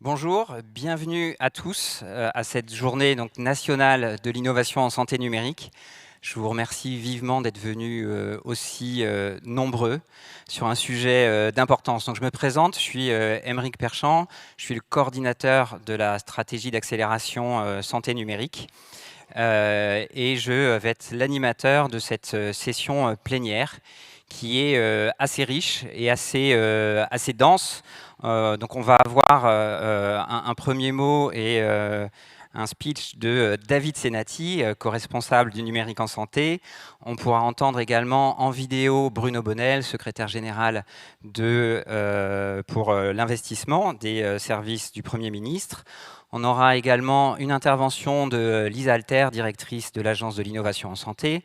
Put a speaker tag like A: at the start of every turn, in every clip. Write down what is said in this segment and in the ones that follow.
A: Bonjour, bienvenue à tous à cette journée nationale de l'innovation en santé numérique. Je vous remercie vivement d'être venus aussi nombreux sur un sujet d'importance. Donc, je me présente, je suis Aymeric Perchand, je suis le coordinateur de la stratégie d'accélération santé numérique et je vais être l'animateur de cette session plénière qui est assez riche et assez dense. Donc on va avoir un premier mot et un speech de David Senati, co-responsable du numérique en santé. On pourra entendre également en vidéo Bruno Bonnel, secrétaire général pour l'investissement des services du Premier ministre. On aura également une intervention de Lisa Alter, directrice de l'Agence de l'innovation en santé,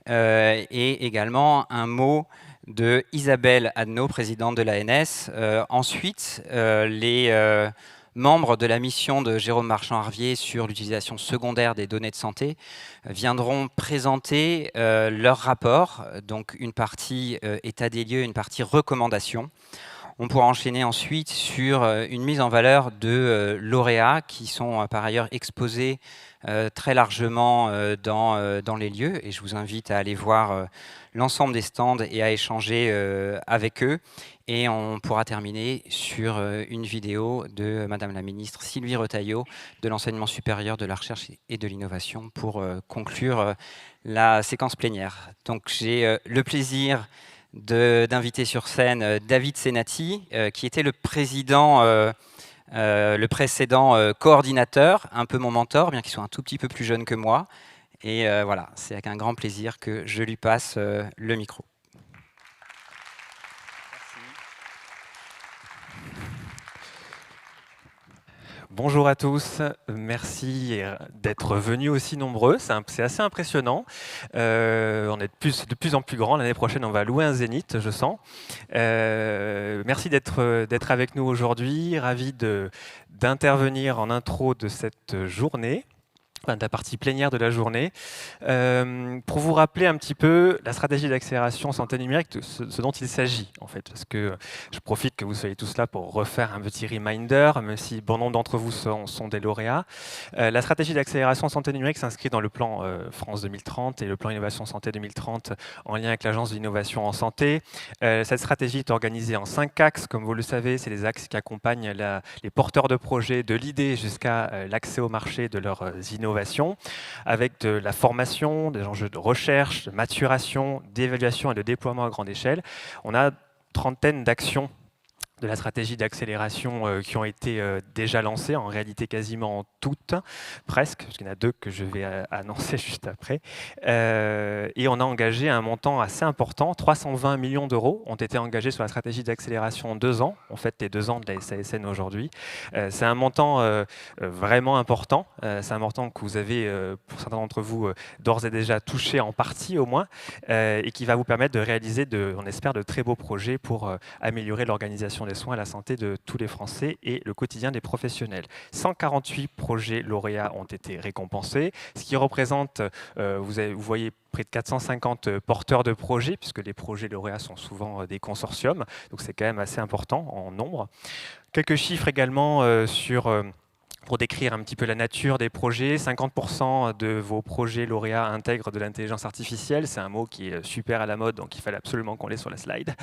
A: et également un mot de Isabelle Adnaud, présidente de l'ANS. Ensuite, les membres de la mission de Jérôme Marchand-Harvier sur l'utilisation secondaire des données de santé viendront présenter leur rapport, donc une partie état des lieux, une partie recommandation. On pourra enchaîner ensuite sur une mise en valeur de lauréats qui sont par ailleurs exposés très largement dans les lieux. Et je vous invite à aller voir l'ensemble des stands et à échanger avec eux. Et on pourra terminer sur une vidéo de Madame la Ministre Sylvie Retailleau de l'Enseignement supérieur, de la recherche et de l'innovation pour conclure la séquence plénière. Donc j'ai le plaisir d'inviter sur scène David Senati, qui était le précédent coordinateur, un peu mon mentor, bien qu'il soit un tout petit peu plus jeune que moi. Et voilà, c'est avec un grand plaisir que je lui passe le micro.
B: Bonjour à tous, merci d'être venus aussi nombreux, c'est assez impressionnant. On est de plus en plus grand, l'année prochaine on va louer un zénith, je sens. Merci d'être avec nous aujourd'hui, ravi d'intervenir en intro de cette journée. De la partie plénière de la journée, pour vous rappeler un petit peu la stratégie d'accélération santé numérique, ce dont il s'agit en fait, parce que je profite que vous soyez tous là pour refaire un petit reminder, même si bon nombre d'entre vous sont des lauréats. La stratégie d'accélération santé numérique s'inscrit dans le plan France 2030 et le plan Innovation Santé 2030 en lien avec l'Agence d'innovation en santé. Cette stratégie est organisée en 5 axes, comme vous le savez, c'est les axes qui accompagnent les porteurs de projets de l'idée jusqu'à l'accès au marché de leurs innovations, avec de la formation, des enjeux de recherche, de maturation, d'évaluation et de déploiement à grande échelle. On a une trentaine d'actions de la stratégie d'accélération qui ont été déjà lancées, en réalité quasiment toutes, presque, parce qu'il y en a 2 que je vais annoncer juste après. Et on a engagé un montant assez important, 320 millions d'euros ont été engagés sur la stratégie d'accélération en 2 ans, en fait les 2 ans de la SASN aujourd'hui. C'est un montant vraiment important, c'est un montant que vous avez, pour certains d'entre vous, d'ores et déjà touché en partie au moins, et qui va vous permettre de réaliser, on espère, de très beaux projets pour améliorer l'organisation des soins et la santé de tous les Français et le quotidien des professionnels. 148 projets lauréats ont été récompensés, ce qui représente, vous voyez, près de 450 porteurs de projets, puisque les projets lauréats sont souvent des consortiums, donc c'est quand même assez important en nombre. Quelques chiffres également pour décrire un petit peu la nature des projets. 50% de vos projets lauréats intègrent de l'intelligence artificielle. C'est un mot qui est super à la mode, donc il fallait absolument qu'on l'ait sur la slide.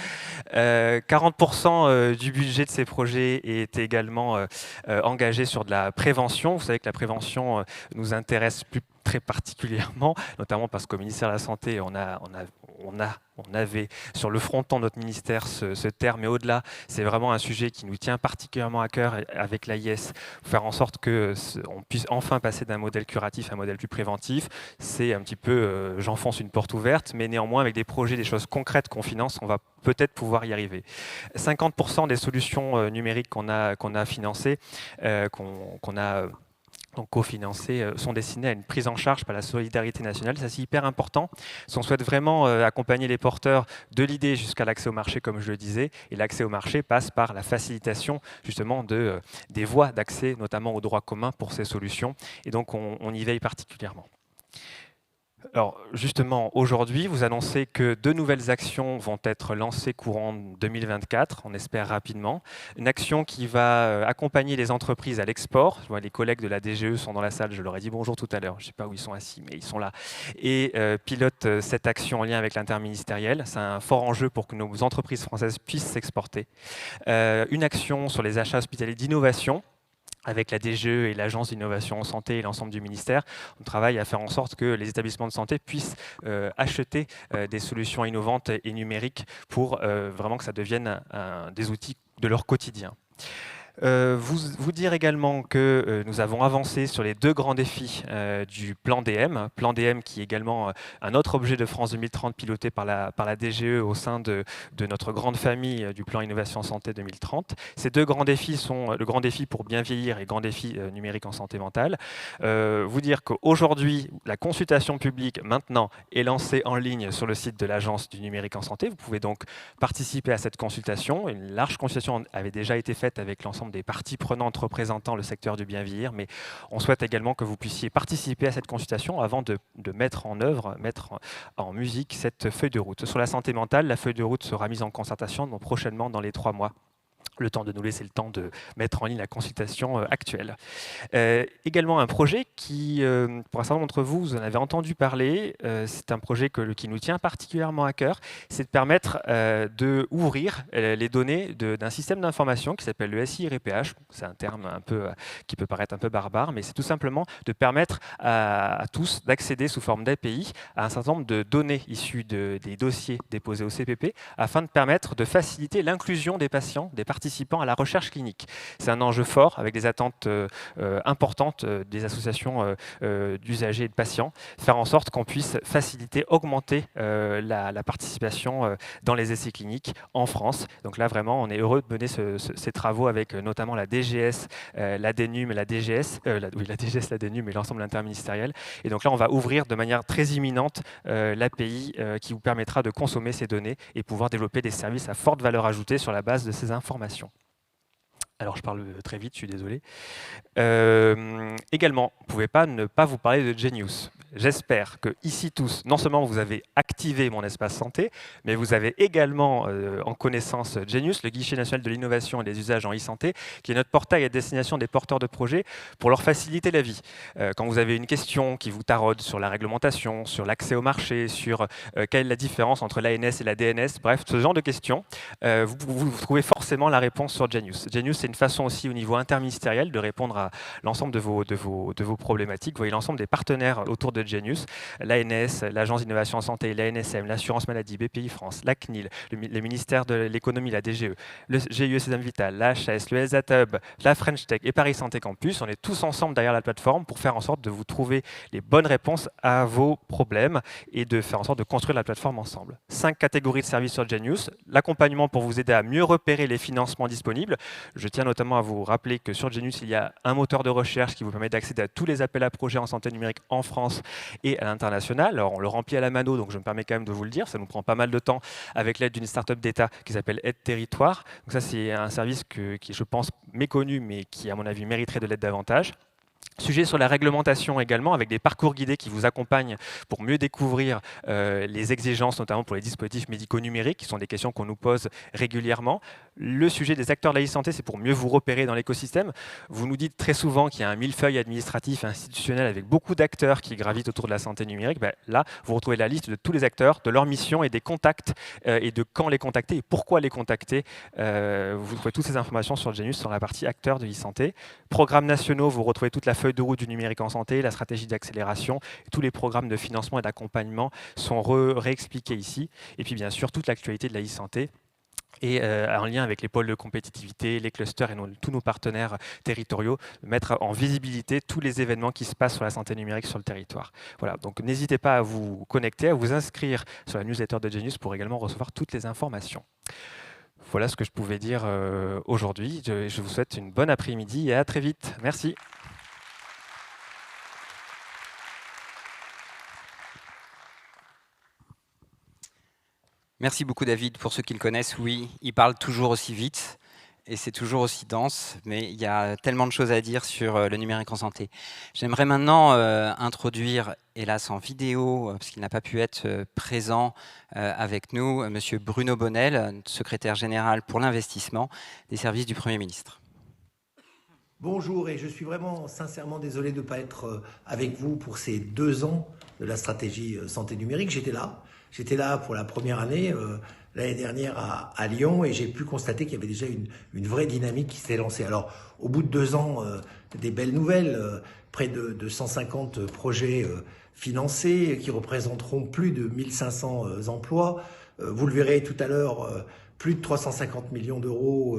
B: 40% du budget de ces projets est également engagé sur de la prévention. Vous savez que la prévention nous intéresse très particulièrement, notamment parce qu'au ministère de la Santé, on avait sur le fronton de notre ministère ce terme, et au-delà, c'est vraiment un sujet qui nous tient particulièrement à cœur avec l'AIS, faire en sorte qu'on puisse enfin passer d'un modèle curatif à un modèle plus préventif. C'est un petit peu, j'enfonce une porte ouverte, mais néanmoins, avec des projets, des choses concrètes qu'on finance, on va peut-être pouvoir y arriver. 50% des solutions numériques qu'on a financées, qu'on a donc cofinancés, sont destinés à une prise en charge par la solidarité nationale. Ça, c'est hyper important. Si on souhaite vraiment accompagner les porteurs de l'idée jusqu'à l'accès au marché, comme je le disais, et l'accès au marché passe par la facilitation justement des voies d'accès, notamment au droit commun pour ces solutions. Et donc, on y veille particulièrement. Alors justement, aujourd'hui, vous annoncez que 2 nouvelles actions vont être lancées courant 2024, on espère rapidement. Une action qui va accompagner les entreprises à l'export. Je vois les collègues de la DGE sont dans la salle, je leur ai dit bonjour tout à l'heure, je ne sais pas où ils sont assis, mais ils sont là. Et pilotent cette action en lien avec l'interministériel. C'est un fort enjeu pour que nos entreprises françaises puissent s'exporter. Une action sur les achats hospitaliers d'innovation avec la DGE et l'Agence d'innovation en santé et l'ensemble du ministère. On travaille à faire en sorte que les établissements de santé puissent acheter des solutions innovantes et numériques pour vraiment que ça devienne des outils de leur quotidien. Vous dire également que nous avons avancé sur les 2 grands défis du plan DM qui est également un autre objet de France 2030 piloté par la DGE au sein de notre grande famille du plan Innovation Santé 2030. Ces 2 grands défis sont le grand défi pour bien vieillir et le grand défi numérique en santé mentale. Vous dire qu'aujourd'hui, la consultation publique maintenant est lancée en ligne sur le site de l'Agence du numérique en santé. Vous pouvez donc participer à cette consultation. Une large consultation avait déjà été faite avec l'ensemble des parties prenantes représentant le secteur du bien vieillir, mais on souhaite également que vous puissiez participer à cette consultation avant de mettre en œuvre, mettre en musique cette feuille de route. Sur la santé mentale, la feuille de route sera mise en concertation donc prochainement dans les 3 mois. Le temps de nous laisser le temps de mettre en ligne la consultation actuelle. Également un projet qui, pour un certain nombre d'entre vous, vous en avez entendu parler, c'est un projet qui nous tient particulièrement à cœur, c'est de permettre d'ouvrir les données d'un système d'information qui s'appelle le SI-RPH. C'est un terme un peu, qui peut paraître un peu barbare, mais c'est tout simplement de permettre à tous d'accéder sous forme d'API à un certain nombre de données issues des dossiers déposés au CPP afin de permettre de faciliter l'inclusion des patients, des participants à la recherche clinique. C'est un enjeu fort avec des attentes importantes des associations d'usagers et de patients, faire en sorte qu'on puisse faciliter, augmenter la participation dans les essais cliniques en France. Donc là, vraiment, on est heureux de mener ces travaux avec notamment la DGS, l'ADNUM et la DGS, la DGS, l'ADNUM et l'ensemble interministériel. Et donc là, on va ouvrir de manière très imminente l'API qui vous permettra de consommer ces données et pouvoir développer des services à forte valeur ajoutée sur la base de ces informations. Alors, je parle très vite, je suis désolé. Également, vous ne pouvez pas ne pas vous parler de Genius. J'espère que ici tous, non seulement vous avez activé mon espace santé, mais vous avez également en connaissance Genius, le guichet national de l'innovation et des usages en e-santé, qui est notre portail à destination des porteurs de projets pour leur faciliter la vie. Quand vous avez une question qui vous taraude sur la réglementation, sur l'accès au marché, sur quelle est la différence entre l'ANS et la DNS, bref, ce genre de questions, vous trouvez forcément la réponse sur Genius. Genius, c'est une façon aussi au niveau interministériel de répondre à l'ensemble de vos problématiques. Vous voyez l'ensemble des partenaires autour de Genius, l'ANS, l'Agence d'innovation en santé, l'ANSM, l'assurance maladie, BPI France, la CNIL, le ministère de l'économie, la DGE, le GIE Sésame Vital, la HAS, le LSAT Hub, la French Tech et Paris Santé Campus. On est tous ensemble derrière la plateforme pour faire en sorte de vous trouver les bonnes réponses à vos problèmes et de faire en sorte de construire la plateforme ensemble. 5 catégories de services sur Genius, l'accompagnement pour vous aider à mieux repérer les financements disponibles. Je tiens notamment à vous rappeler que sur Genius, il y a un moteur de recherche qui vous permet d'accéder à tous les appels à projets en santé numérique en France et à l'international. Alors, on le remplit à la mano, donc je me permets quand même de vous le dire. Ça nous prend pas mal de temps avec l'aide d'une start-up d'État qui s'appelle Aide Territoire. Donc ça, c'est un service qui est, je pense, méconnu, mais qui, à mon avis, mériterait de l'être davantage. Sujet sur la réglementation également, avec des parcours guidés qui vous accompagnent pour mieux découvrir les exigences, notamment pour les dispositifs médicaux numériques, qui sont des questions qu'on nous pose régulièrement. Le sujet des acteurs de la e-santé, c'est pour mieux vous repérer dans l'écosystème. Vous nous dites très souvent qu'il y a un millefeuille administratif et institutionnel avec beaucoup d'acteurs qui gravitent autour de la santé numérique. Ben, là, vous retrouvez la liste de tous les acteurs, de leur mission et des contacts, et de quand les contacter et pourquoi les contacter. Vous trouvez toutes ces informations sur Genius, sur la partie acteurs de e-santé. Programmes nationaux, vous retrouvez toute la feuille de route du numérique en santé, la stratégie d'accélération, tous les programmes de financement et d'accompagnement sont réexpliqués ici. Et puis bien sûr, toute l'actualité de la e-santé et en lien avec les pôles de compétitivité, les clusters et tous nos partenaires territoriaux, mettre en visibilité tous les événements qui se passent sur la santé numérique sur le territoire. Voilà, donc n'hésitez pas à vous connecter, à vous inscrire sur la newsletter de Genius pour également recevoir toutes les informations. Voilà ce que je pouvais dire aujourd'hui. Je vous souhaite une bonne après-midi et à très vite. Merci.
A: Merci beaucoup David. Pour ceux qui le connaissent, oui, il parle toujours aussi vite. et c'est toujours aussi dense, mais il y a tellement de choses à dire sur le numérique en santé. J'aimerais maintenant introduire, hélas en vidéo, parce qu'il n'a pas pu être présent avec nous, Monsieur Bruno Bonnel, secrétaire général pour l'investissement des services du Premier ministre.
C: Bonjour, et je suis vraiment sincèrement désolé de ne pas être avec vous pour ces 2 ans de la stratégie santé numérique. J'étais là pour la première année, l'année dernière à Lyon, et j'ai pu constater qu'il y avait déjà une vraie dynamique qui s'était lancée. Alors, au bout de 2 ans, des belles nouvelles, près de 150 projets financés qui représenteront plus de 1500 emplois. Vous le verrez tout à l'heure, plus de 350 millions d'euros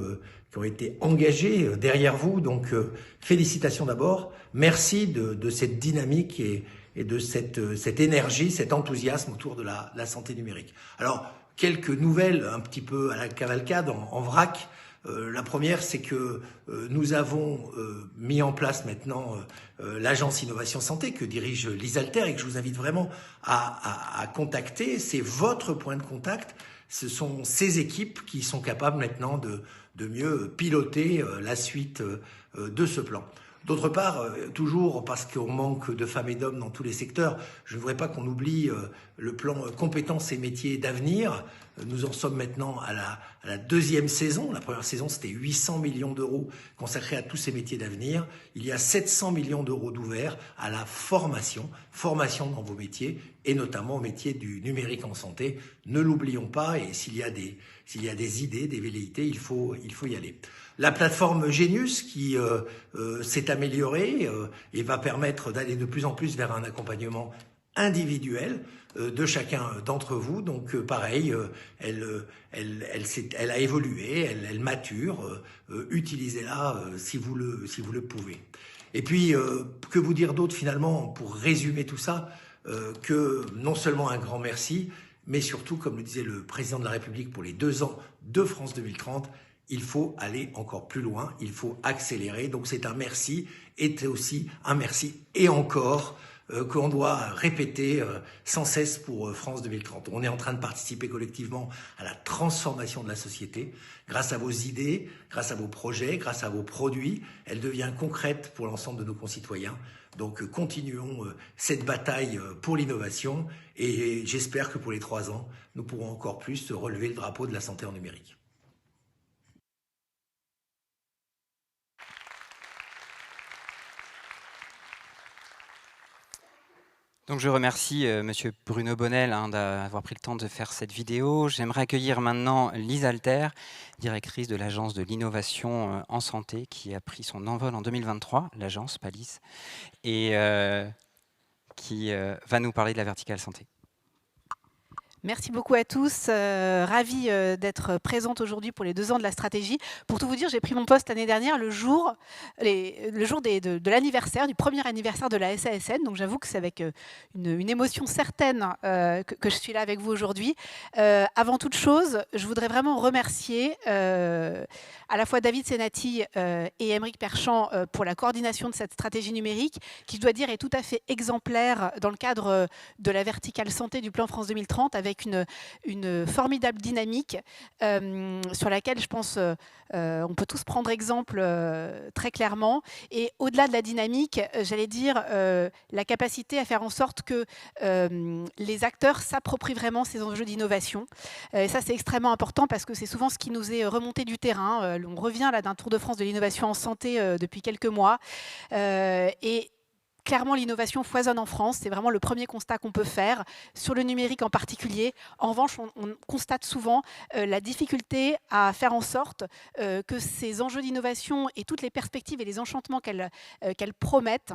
C: qui ont été engagés derrière vous. Donc, félicitations d'abord. Merci de cette dynamique et de cette énergie, cet enthousiasme autour de la santé numérique. Alors, quelques nouvelles un petit peu à la cavalcade, en vrac. La première, c'est que nous avons mis en place maintenant l'agence Innovation Santé que dirige l'Isalter et que je vous invite vraiment à contacter. C'est votre point de contact. Ce sont ces équipes qui sont capables maintenant de mieux piloter la suite de ce plan. D'autre part, toujours parce qu'on manque de femmes et d'hommes dans tous les secteurs, je ne voudrais pas qu'on oublie le plan compétences et métiers d'avenir. Nous en sommes maintenant à la 2e saison. La première saison, c'était 800 millions d'euros consacrés à tous ces métiers d'avenir. Il y a 700 millions d'euros d'ouverts à la formation dans vos métiers, et notamment au métier du numérique en santé. Ne l'oublions pas, et s'il y a des idées, des velléités, il faut y aller. La plateforme Genius qui s'est améliorée et va permettre d'aller de plus en plus vers un accompagnement individuel de chacun d'entre vous. Donc pareil, elle a évolué, elle mature. Utilisez-la si vous le pouvez. Et puis, que vous dire d'autre finalement pour résumer tout ça, que non seulement un grand merci, mais surtout, comme le disait le président de la République pour les 2 ans de France 2030, il faut aller encore plus loin, il faut accélérer. Donc c'est un merci, et aussi un merci et encore qu'on doit répéter sans cesse pour France 2030. On est en train de participer collectivement à la transformation de la société grâce à vos idées, grâce à vos projets, grâce à vos produits. Elle devient concrète pour l'ensemble de nos concitoyens. Donc continuons cette bataille pour l'innovation, et j'espère que pour les 3 ans, nous pourrons encore plus relever le drapeau de la santé en numérique.
A: Donc je remercie Monsieur Bruno Bonnel d'avoir pris le temps de faire cette vidéo. J'aimerais accueillir maintenant Lise Alter, directrice de l'Agence de l'innovation en santé, qui a pris son envol en 2023, l'agence, pas Lise, et qui va nous parler de la verticale santé.
D: Merci beaucoup à tous. Ravie d'être présente aujourd'hui pour les 2 ans de la stratégie. Pour tout vous dire, j'ai pris mon poste l'année dernière le jour de l'anniversaire, du premier anniversaire de la SASN. Donc j'avoue que c'est avec une émotion certaine que je suis là avec vous aujourd'hui. Avant toute chose, je voudrais vraiment remercier à la fois David Senati et Aymeric Perchamp pour la coordination de cette stratégie numérique, qui, je dois dire, est tout à fait exemplaire dans le cadre de la verticale santé du plan France 2030, avec une formidable dynamique sur laquelle je pense on peut tous prendre exemple très clairement. Et au-delà de la dynamique, j'allais dire la capacité à faire en sorte que les acteurs s'approprient vraiment ces enjeux d'innovation. Et ça, c'est extrêmement important parce que c'est souvent ce qui nous est remonté du terrain. On revient là d'un tour de France de l'innovation en santé depuis quelques mois. Et clairement, l'innovation foisonne en France. C'est vraiment le premier constat qu'on peut faire, sur le numérique en particulier. En revanche, on constate souvent la difficulté à faire en sorte que ces enjeux d'innovation et toutes les perspectives et les enchantements qu'elles promettent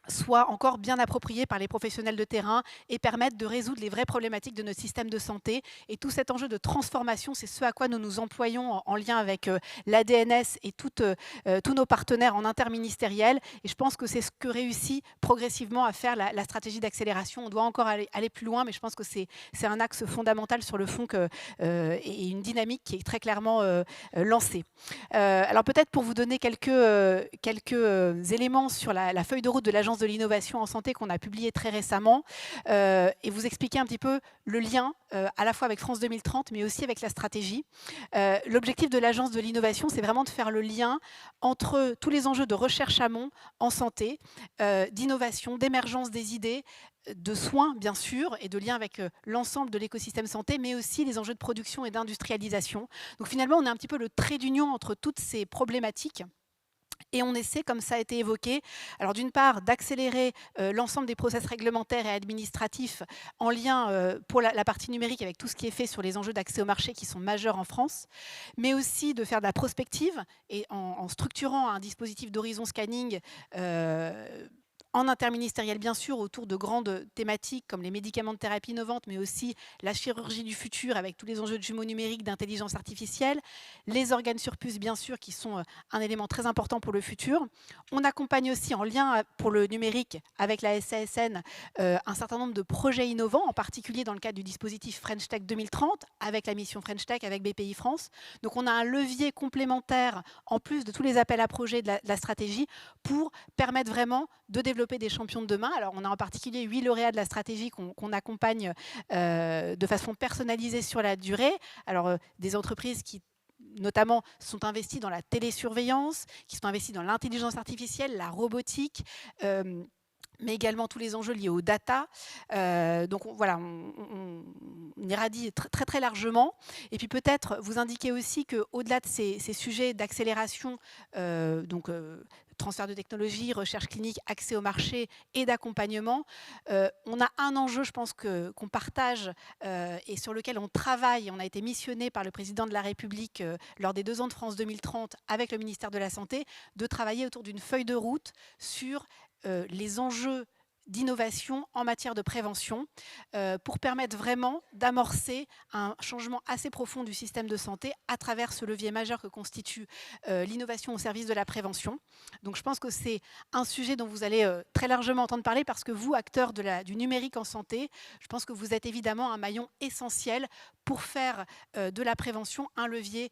D: soient encore bien appropriés par les professionnels de terrain et permettent de résoudre les vraies problématiques de notre système de santé. Et tout cet enjeu de transformation, c'est ce à quoi nous nous employons en lien avec l'ADNS et tous nos partenaires en interministériel. Et je pense que c'est ce que réussit progressivement à faire la stratégie d'accélération. On doit encore aller plus loin, mais je pense que c'est un axe fondamental sur le fond et une dynamique qui est très clairement lancée. Alors peut-être pour vous donner quelques éléments sur la feuille de route de l'Agence de l'innovation en santé qu'on a publiée très récemment, et vous expliquer un petit peu le lien à la fois avec France 2030, mais aussi avec la stratégie. L'objectif de l'Agence de l'innovation, c'est vraiment de faire le lien entre tous les enjeux de recherche amont en santé, d'innovation, d'émergence des idées, de soins, bien sûr, et de lien avec l'ensemble de l'écosystème santé, mais aussi les enjeux de production et d'industrialisation. Donc finalement, on a un petit peu le trait d'union entre toutes ces problématiques. Et on essaie, comme ça a été évoqué, alors d'une part d'accélérer l'ensemble des process réglementaires et administratifs en lien pour la partie numérique avec tout ce qui est fait sur les enjeux d'accès au marché qui sont majeurs en France, mais aussi de faire de la prospective et en structurant un dispositif d'horizon scanning en interministériel, bien sûr, autour de grandes thématiques comme les médicaments de thérapie innovantes, mais aussi la chirurgie du futur avec tous les enjeux de jumeaux numériques, d'intelligence artificielle, les organes sur puce, bien sûr, qui sont un élément très important pour le futur. On accompagne aussi en lien pour le numérique avec la SASN un certain nombre de projets innovants, en particulier dans le cadre du dispositif French Tech 2030, avec la mission French Tech, avec BPI France. Donc on a un levier complémentaire, en plus de tous les appels à projets de la stratégie, pour permettre vraiment de développer des champions de demain. Alors, on a en particulier 8 lauréats de la stratégie qu'on accompagne de façon personnalisée sur la durée. Alors, des entreprises qui notamment sont investies dans la télésurveillance, qui sont investies dans l'intelligence artificielle, la robotique, mais également tous les enjeux liés aux data. Donc voilà, on irradie très, très largement. Et puis peut-être vous indiquer aussi qu'au-delà de ces sujets d'accélération, transfert de technologie, recherche clinique, accès au marché et d'accompagnement, on a un enjeu, je pense, qu'on partage et sur lequel on travaille. On a été missionné par le président de la République lors des 2 ans de France 2030 avec le ministère de la Santé, de travailler autour d'une feuille de route sur les enjeux d'innovation en matière de prévention pour permettre vraiment d'amorcer un changement assez profond du système de santé à travers ce levier majeur que constitue l'innovation au service de la prévention. Donc je pense que c'est un sujet dont vous allez très largement entendre parler parce que vous, acteurs du numérique en santé, je pense que vous êtes évidemment un maillon essentiel pour faire de la prévention un levier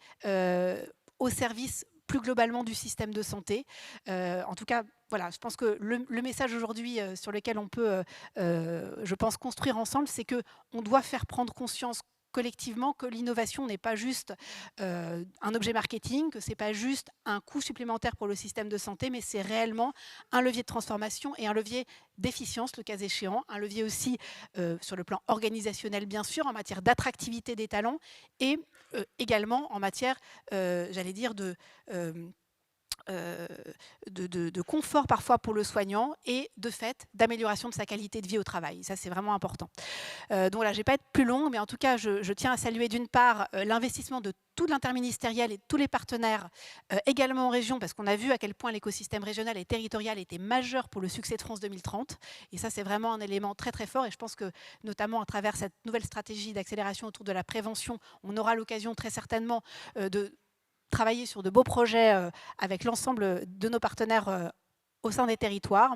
D: au service plus globalement du système de santé. En tout cas, voilà, je pense que le message aujourd'hui sur lequel on peut, je pense, construire ensemble, c'est qu'on doit faire prendre conscience collectivement que l'innovation n'est pas juste un objet marketing, que ce n'est pas juste un coût supplémentaire pour le système de santé, mais c'est réellement un levier de transformation et un levier d'efficience, le cas échéant, un levier aussi sur le plan organisationnel, bien sûr, en matière d'attractivité des talents et également en matière, j'allais dire, de confort parfois pour le soignant et de fait d'amélioration de sa qualité de vie au travail. Ça, c'est vraiment important. Donc voilà, je ne vais pas être plus longue, mais en tout cas, je tiens à saluer d'une part l'investissement de tout l'interministériel et de tous les partenaires, également en région, parce qu'on a vu à quel point l'écosystème régional et territorial était majeur pour le succès de France 2030. Et ça, c'est vraiment un élément très très fort. Et je pense que, notamment à travers cette nouvelle stratégie d'accélération autour de la prévention, on aura l'occasion très certainement de travailler sur de beaux projets avec l'ensemble de nos partenaires au sein des territoires.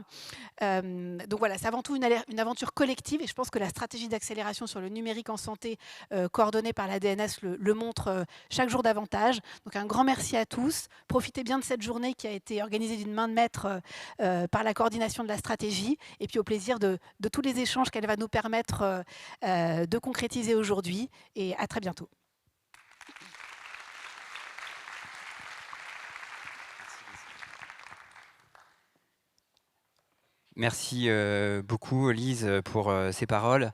D: Donc voilà, c'est avant tout une aventure collective et je pense que la stratégie d'accélération sur le numérique en santé coordonnée par la DNS le montre chaque jour davantage. Donc un grand merci à tous. Profitez bien de cette journée qui a été organisée d'une main de maître par la coordination de la stratégie et puis au plaisir de tous les échanges qu'elle va nous permettre de concrétiser aujourd'hui et à très bientôt.
A: Merci beaucoup, Lise, pour ces paroles.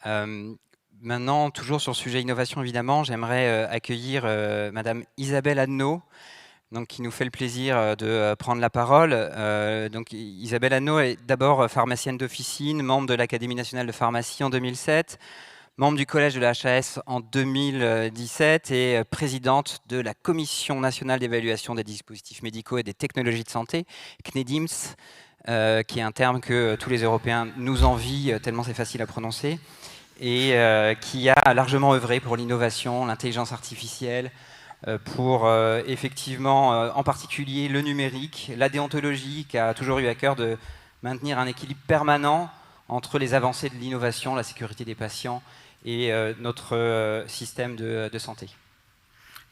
A: Maintenant, toujours sur le sujet innovation, évidemment, j'aimerais accueillir Madame Isabelle Adnaud, donc, qui nous fait le plaisir de prendre la parole. Donc, Isabelle Adnaud est d'abord pharmacienne d'officine, membre de l'Académie nationale de pharmacie en 2007, membre du collège de la HAS en 2017 et présidente de la Commission nationale d'évaluation des dispositifs médicaux et des technologies de santé, CNEDIMS, qui est un terme que tous les Européens nous envient, tellement c'est facile à prononcer, et qui a largement œuvré pour l'innovation, l'intelligence artificielle, pour effectivement, en particulier le numérique, la déontologie, qui a toujours eu à cœur de maintenir un équilibre permanent entre les avancées de l'innovation, la sécurité des patients et notre système de santé.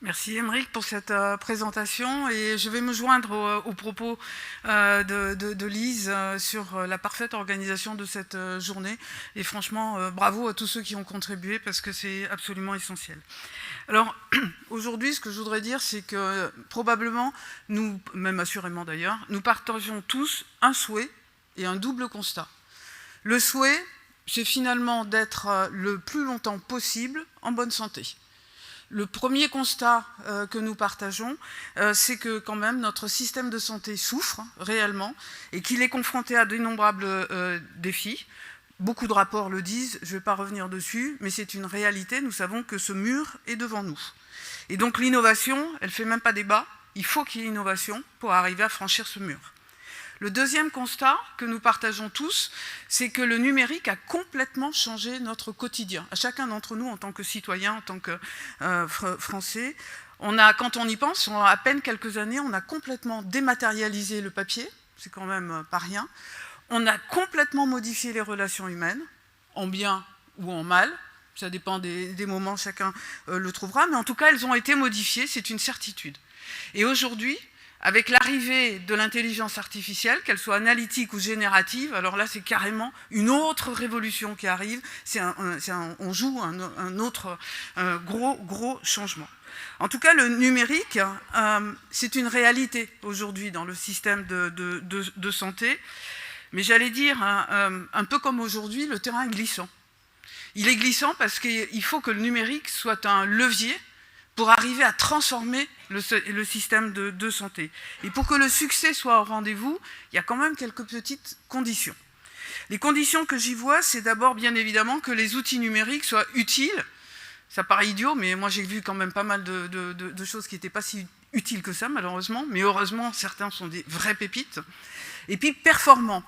E: Merci Émeric pour cette présentation et je vais me joindre aux propos de Lise sur la parfaite organisation de cette journée et franchement bravo à tous ceux qui ont contribué parce que c'est absolument essentiel. Alors aujourd'hui ce que je voudrais dire c'est que probablement nous, même assurément d'ailleurs, nous partageons tous un souhait et un double constat. Le souhait c'est finalement d'être le plus longtemps possible en bonne santé. Le premier constat que nous partageons, c'est que quand même notre système de santé souffre réellement et qu'il est confronté à d'innombrables défis. Beaucoup de rapports le disent, je ne vais pas revenir dessus, mais c'est une réalité, nous savons que ce mur est devant nous. Et donc l'innovation, elle ne fait même pas débat, il faut qu'il y ait innovation pour arriver à franchir ce mur. Le deuxième constat que nous partageons tous, c'est que le numérique a complètement changé notre quotidien. À chacun d'entre nous, en tant que citoyen, en tant que Français, quand on y pense, en à peine quelques années, on a complètement dématérialisé le papier, c'est quand même pas rien. On a complètement modifié les relations humaines, en bien ou en mal. Ça dépend des moments, chacun le trouvera, mais en tout cas, elles ont été modifiées, c'est une certitude. Et aujourd'hui, avec l'arrivée de l'intelligence artificielle, qu'elle soit analytique ou générative, alors là c'est carrément une autre révolution qui arrive, on joue un autre gros changement. En tout cas le numérique, c'est une réalité aujourd'hui dans le système de santé, mais j'allais dire un peu comme aujourd'hui, le terrain est glissant. Il est glissant parce qu'il faut que le numérique soit un levier pour arriver à transformer le système de santé. Et pour que le succès soit au rendez-vous, il y a quand même quelques petites conditions. Les conditions que j'y vois, c'est d'abord bien évidemment que les outils numériques soient utiles. Ça paraît idiot, mais moi j'ai vu quand même pas mal de choses qui n'étaient pas si utiles que ça, malheureusement. Mais heureusement, certains sont des vraies pépites. Et puis performants.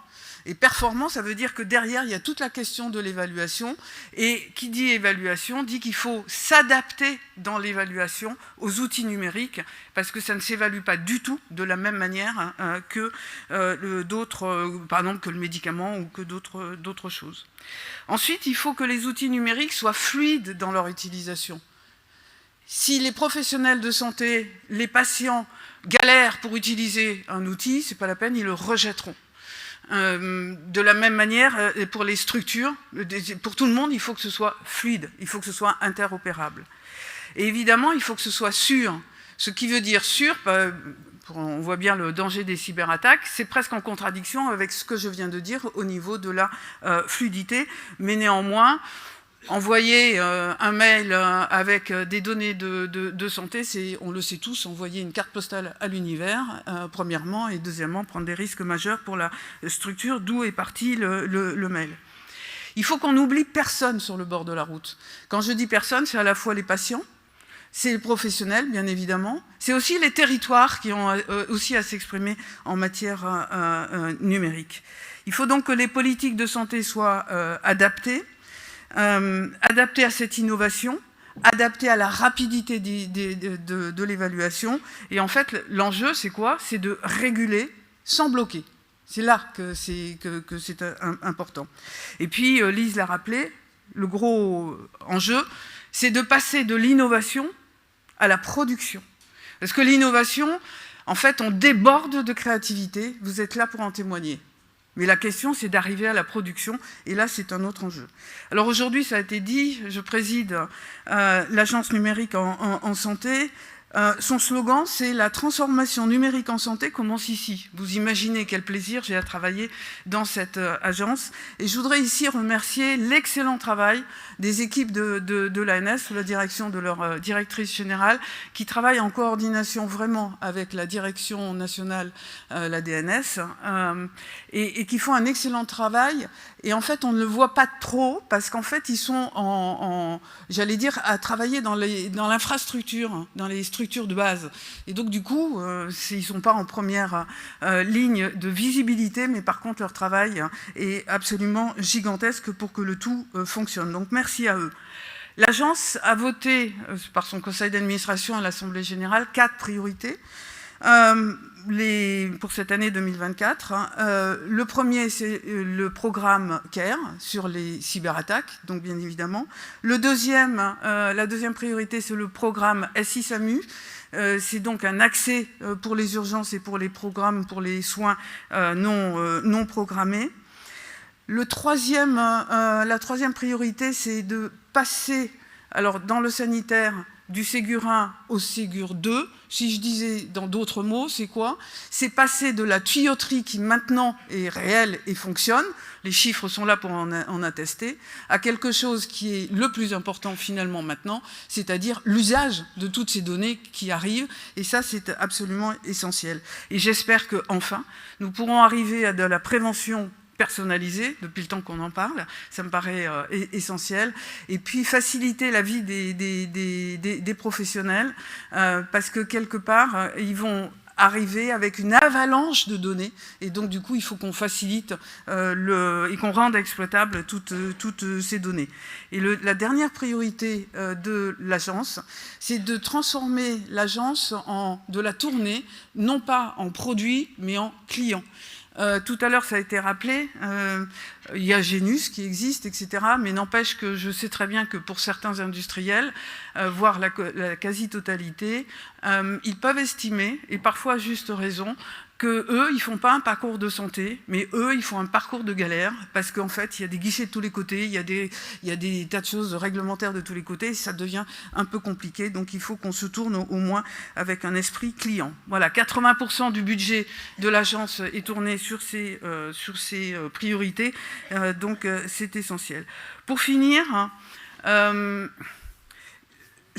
E: Et performant, ça veut dire que derrière, il y a toute la question de l'évaluation. Et qui dit évaluation, dit qu'il faut s'adapter dans l'évaluation aux outils numériques, parce que ça ne s'évalue pas du tout de la même manière que d'autres, par exemple, que le médicament ou que d'autres choses. Ensuite, il faut que les outils numériques soient fluides dans leur utilisation. Si les professionnels de santé, les patients galèrent pour utiliser un outil, ce n'est pas la peine, ils le rejetteront. De la même manière, pour les structures, pour tout le monde, il faut que ce soit fluide, il faut que ce soit interopérable. Et évidemment, il faut que ce soit sûr. Ce qui veut dire sûr, on voit bien le danger des cyberattaques, c'est presque en contradiction avec ce que je viens de dire au niveau de la fluidité, mais néanmoins, envoyer un mail avec des données de santé, c'est, on le sait tous, envoyer une carte postale à l'univers, premièrement, et deuxièmement, prendre des risques majeurs pour la structure, d'où est parti le mail. Il faut qu'on n'oublie personne sur le bord de la route. Quand je dis personne, c'est à la fois les patients, c'est les professionnels, bien évidemment, c'est aussi les territoires qui ont aussi à s'exprimer en matière numérique. Il faut donc que les politiques de santé soient adaptées, adapté à cette innovation, adapté à la rapidité de l'évaluation. Et en fait, l'enjeu, c'est quoi? C'est de réguler sans bloquer. C'est là que c'est important. Et puis, Lise l'a rappelé, le gros enjeu, c'est de passer de l'innovation à la production. Parce que l'innovation, en fait, on déborde de créativité. Vous êtes là pour en témoigner. Mais la question, c'est d'arriver à la production, et là, c'est un autre enjeu. Alors aujourd'hui, ça a été dit, je préside l'Agence numérique en santé. Son slogan, c'est « La transformation numérique en santé commence ici ». Vous imaginez quel plaisir j'ai à travailler dans cette agence. Et je voudrais ici remercier l'excellent travail des équipes de l'ANS, sous la direction de leur directrice générale, qui travaillent en coordination vraiment avec la direction nationale, la DNS, et qui font un excellent travail. Et en fait, on ne le voit pas trop, parce qu'en fait, ils sont j'allais dire, à travailler dans l'infrastructure, dans les structures de base. Et donc, du coup, ils ne sont pas en première ligne de visibilité, mais par contre, leur travail est absolument gigantesque pour que le tout fonctionne. Donc, merci à eux. L'agence a voté, par son conseil d'administration à l'Assemblée générale, 4 priorités. Pour cette année 2024. Le premier, c'est le programme CARE sur les cyberattaques, donc bien évidemment. La deuxième priorité, c'est le programme SI-SAMU. C'est donc un accès pour les urgences et pour les programmes, pour les soins non programmés. La troisième priorité, c'est de passer, alors dans le sanitaire, du Ségur 1 au Ségur 2. Si je disais dans d'autres mots, c'est quoi? C'est passer de la tuyauterie qui maintenant est réelle et fonctionne, les chiffres sont là pour en attester, à quelque chose qui est le plus important finalement maintenant, c'est-à-dire l'usage de toutes ces données qui arrivent, et ça c'est absolument essentiel. Et j'espère qu'enfin, nous pourrons arriver à de la prévention personnalisé, depuis le temps qu'on en parle, ça me paraît essentiel, et puis faciliter la vie des professionnels, parce que quelque part, ils vont arriver avec une avalanche de données, et donc du coup, il faut qu'on facilite et qu'on rende exploitables toutes ces données. Et la dernière priorité de l'agence, c'est de transformer l'agence de la tournée, non pas en produit, mais en client. Tout à l'heure, ça a été rappelé, il y a Genus qui existe, etc. Mais n'empêche que je sais très bien que pour certains industriels, voire la quasi-totalité, ils peuvent estimer, et parfois à juste raison, qu'eux, ils ne font pas un parcours de santé, mais eux, ils font un parcours de galère, parce qu'en fait, il y a des guichets de tous les côtés, il y a des tas de choses réglementaires de tous les côtés, et ça devient un peu compliqué, donc il faut qu'on se tourne au moins avec un esprit client. Voilà, 80% du budget de l'agence est tourné sur ces priorités, donc c'est essentiel. Pour finir, je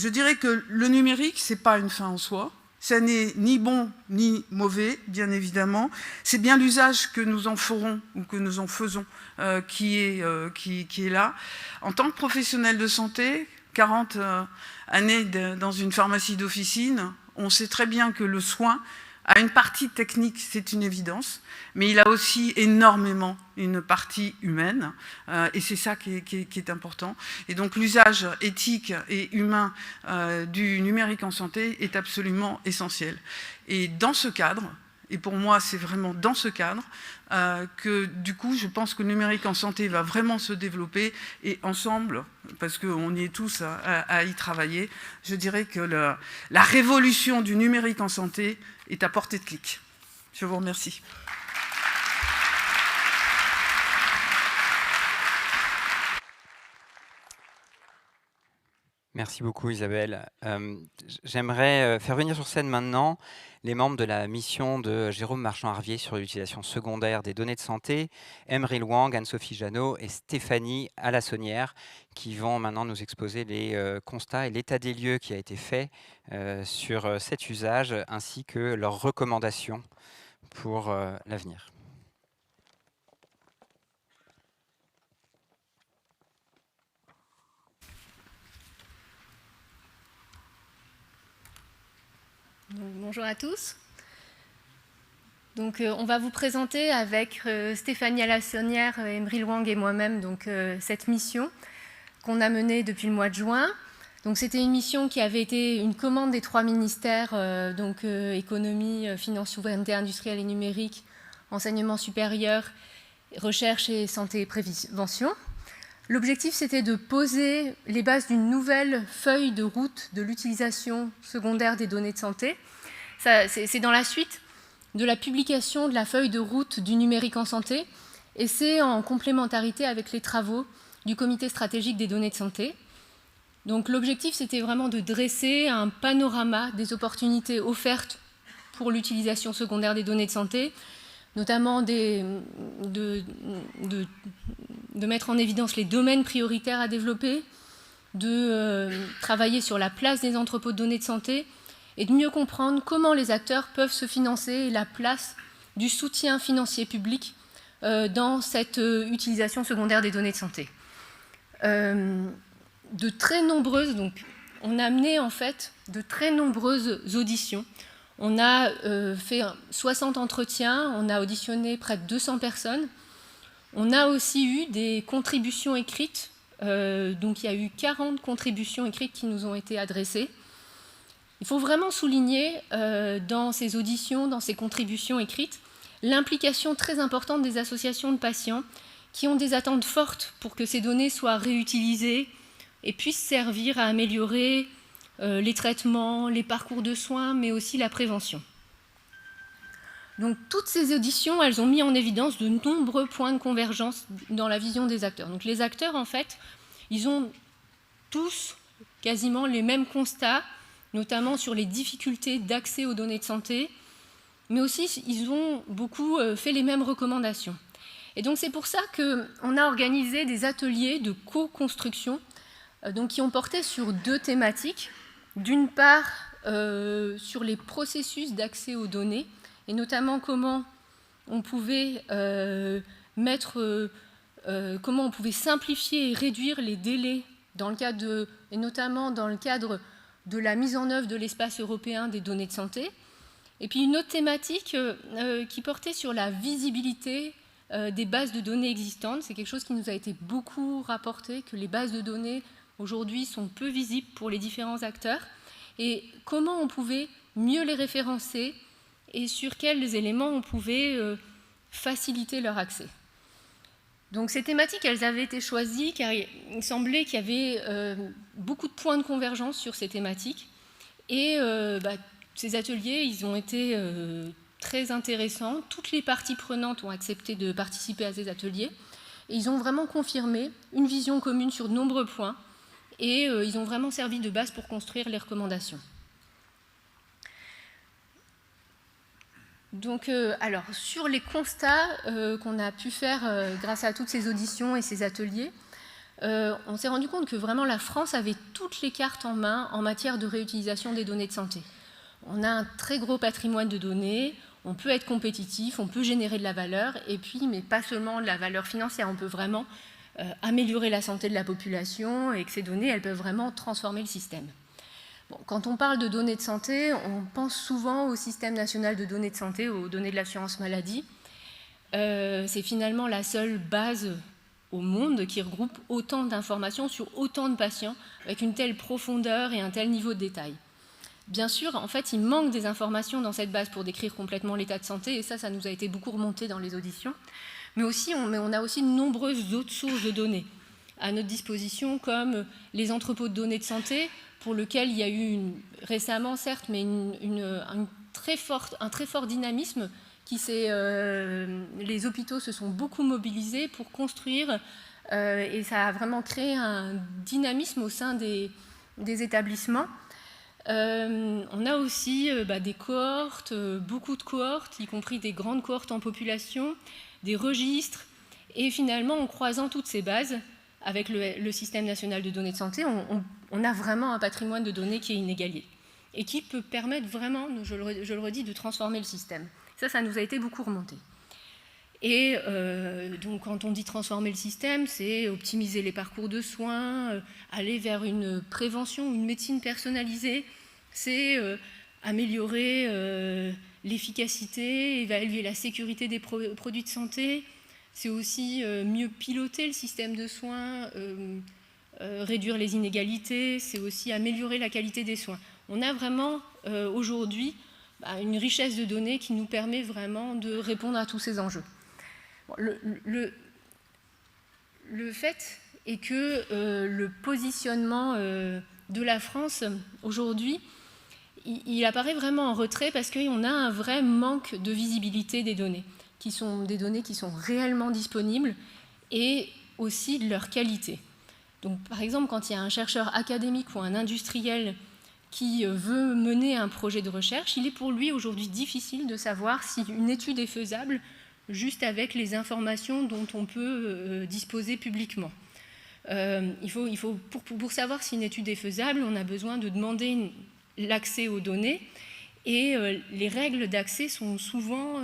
E: dirais que le numérique, ce n'est pas une fin en soi. Ça n'est ni bon ni mauvais, bien évidemment. C'est bien l'usage que nous en ferons ou que nous en faisons qui est là. En tant que professionnel de santé, 40 années dans une pharmacie d'officine, on sait très bien que le soin a une partie technique, c'est une évidence, mais il a aussi énormément une partie humaine, et c'est ça qui est important. Et donc l'usage éthique et humain du numérique en santé est absolument essentiel. Et dans ce cadre, et pour moi c'est vraiment dans ce cadre, que du coup je pense que le numérique en santé va vraiment se développer, et ensemble, parce qu'on y est tous à y travailler, je dirais que la révolution du numérique en santé est à portée de clic. Je vous remercie.
A: Merci beaucoup Isabelle. J'aimerais faire venir sur scène maintenant les membres de la mission de Jérôme Marchand-Harvier sur l'utilisation secondaire des données de santé, Emery Wang, Anne-Sophie Janot et Stéphanie Alassonnière, qui vont maintenant nous exposer les constats et l'état des lieux qui a été fait sur cet usage, ainsi que leurs recommandations pour l'avenir.
F: Bonjour à tous. Donc, on va vous présenter avec Stéphanie Alassonnière, Emery Wang et moi-même cette mission qu'on a menée depuis le mois de juin. Donc, c'était une mission qui avait été une commande des 3 ministères, économie, finances, souveraineté industrielle et numérique, enseignement supérieur, recherche et santé et prévention. L'objectif, c'était de poser les bases d'une nouvelle feuille de route de l'utilisation secondaire des données de santé. C'est dans la suite de la publication de la feuille de route du numérique en santé, et c'est en complémentarité avec les travaux du comité stratégique des données de santé. Donc l'objectif, c'était vraiment de dresser un panorama des opportunités offertes pour l'utilisation secondaire des données de santé, notamment de mettre en évidence les domaines prioritaires à développer, de travailler sur la place des entrepôts de données de santé et de mieux comprendre comment les acteurs peuvent se financer et la place du soutien financier public dans cette utilisation secondaire des données de santé. On a mené en fait de très nombreuses auditions. On a fait 60 entretiens, on a auditionné près de 200 personnes. On a aussi eu des contributions écrites, donc il y a eu 40 contributions écrites qui nous ont été adressées. Il faut vraiment souligner dans ces auditions, dans ces contributions écrites, l'implication très importante des associations de patients qui ont des attentes fortes pour que ces données soient réutilisées et puissent servir à améliorer les traitements, les parcours de soins, mais aussi la prévention. Donc toutes ces auditions, elles ont mis en évidence de nombreux points de convergence dans la vision des acteurs. Donc les acteurs, en fait, ils ont tous quasiment les mêmes constats, notamment sur les difficultés d'accès aux données de santé, mais aussi ils ont beaucoup fait les mêmes recommandations. Et donc c'est pour ça qu'on a organisé des ateliers de co-construction qui ont porté sur 2 thématiques. D'une part, sur les processus d'accès aux données, et notamment comment on pouvait comment on pouvait simplifier et réduire les délais dans le cadre et notamment dans le cadre de la mise en œuvre de l'espace européen des données de santé. Et puis une autre thématique qui portait sur la visibilité des bases de données existantes. C'est quelque chose qui nous a été beaucoup rapporté, que les bases de données aujourd'hui sont peu visibles pour les différents acteurs, et comment on pouvait mieux les référencer et sur quels éléments on pouvait faciliter leur accès. Donc ces thématiques, elles avaient été choisies car il semblait qu'il y avait beaucoup de points de convergence sur ces thématiques, et ces ateliers, ils ont été très intéressants. Toutes les parties prenantes ont accepté de participer à ces ateliers, et ils ont vraiment confirmé une vision commune sur de nombreux points, et ils ont vraiment servi de base pour construire les recommandations. Donc, alors, sur les constats qu'on a pu faire grâce à toutes ces auditions et ces ateliers, on s'est rendu compte que vraiment la France avait toutes les cartes en main en matière de réutilisation des données de santé. On a un très gros patrimoine de données, on peut être compétitif, on peut générer de la valeur, et puis, mais pas seulement de la valeur financière, on peut vraiment améliorer la santé de la population, et que ces données, elles peuvent vraiment transformer le système. Bon, quand on parle de données de santé, on pense souvent au système national de données de santé, aux données de l'assurance maladie. C'est finalement la seule base au monde qui regroupe autant d'informations sur autant de patients, avec une telle profondeur et un tel niveau de détail. Bien sûr, en fait, il manque des informations dans cette base pour décrire complètement l'état de santé, et ça nous a été beaucoup remonté dans les auditions. Mais aussi, on a aussi de nombreuses autres sources de données à notre disposition, comme les entrepôts de données de santé, pour lesquels il y a eu récemment, certes, mais un très fort dynamisme. Les hôpitaux se sont beaucoup mobilisés pour construire, et ça a vraiment créé un dynamisme au sein des établissements. On a aussi des cohortes, beaucoup de cohortes, y compris des grandes cohortes en population, des registres, et finalement, en croisant toutes ces bases, avec le système national de données de santé, on a vraiment un patrimoine de données qui est inégalé et qui peut permettre vraiment, je le redis, de transformer le système. Ça nous a été beaucoup remonté. Et donc, quand on dit transformer le système, c'est optimiser les parcours de soins, aller vers une prévention, une médecine personnalisée, c'est améliorer l'efficacité, évaluer la sécurité des produits de santé, c'est aussi mieux piloter le système de soins, réduire les inégalités, c'est aussi améliorer la qualité des soins. On a vraiment aujourd'hui une richesse de données qui nous permet vraiment de répondre à tous ces enjeux. Bon, le fait est que le positionnement de la France aujourd'hui, il apparaît vraiment en retrait parce qu'on a un vrai manque de visibilité des données, qui sont des données qui sont réellement disponibles et aussi de leur qualité. Donc, par exemple, quand il y a un chercheur académique ou un industriel qui veut mener un projet de recherche, il est pour lui aujourd'hui difficile de savoir si une étude est faisable juste avec les informations dont on peut disposer publiquement. Pour savoir si une étude est faisable, on a besoin de demander l'accès aux données, et les règles d'accès sont souvent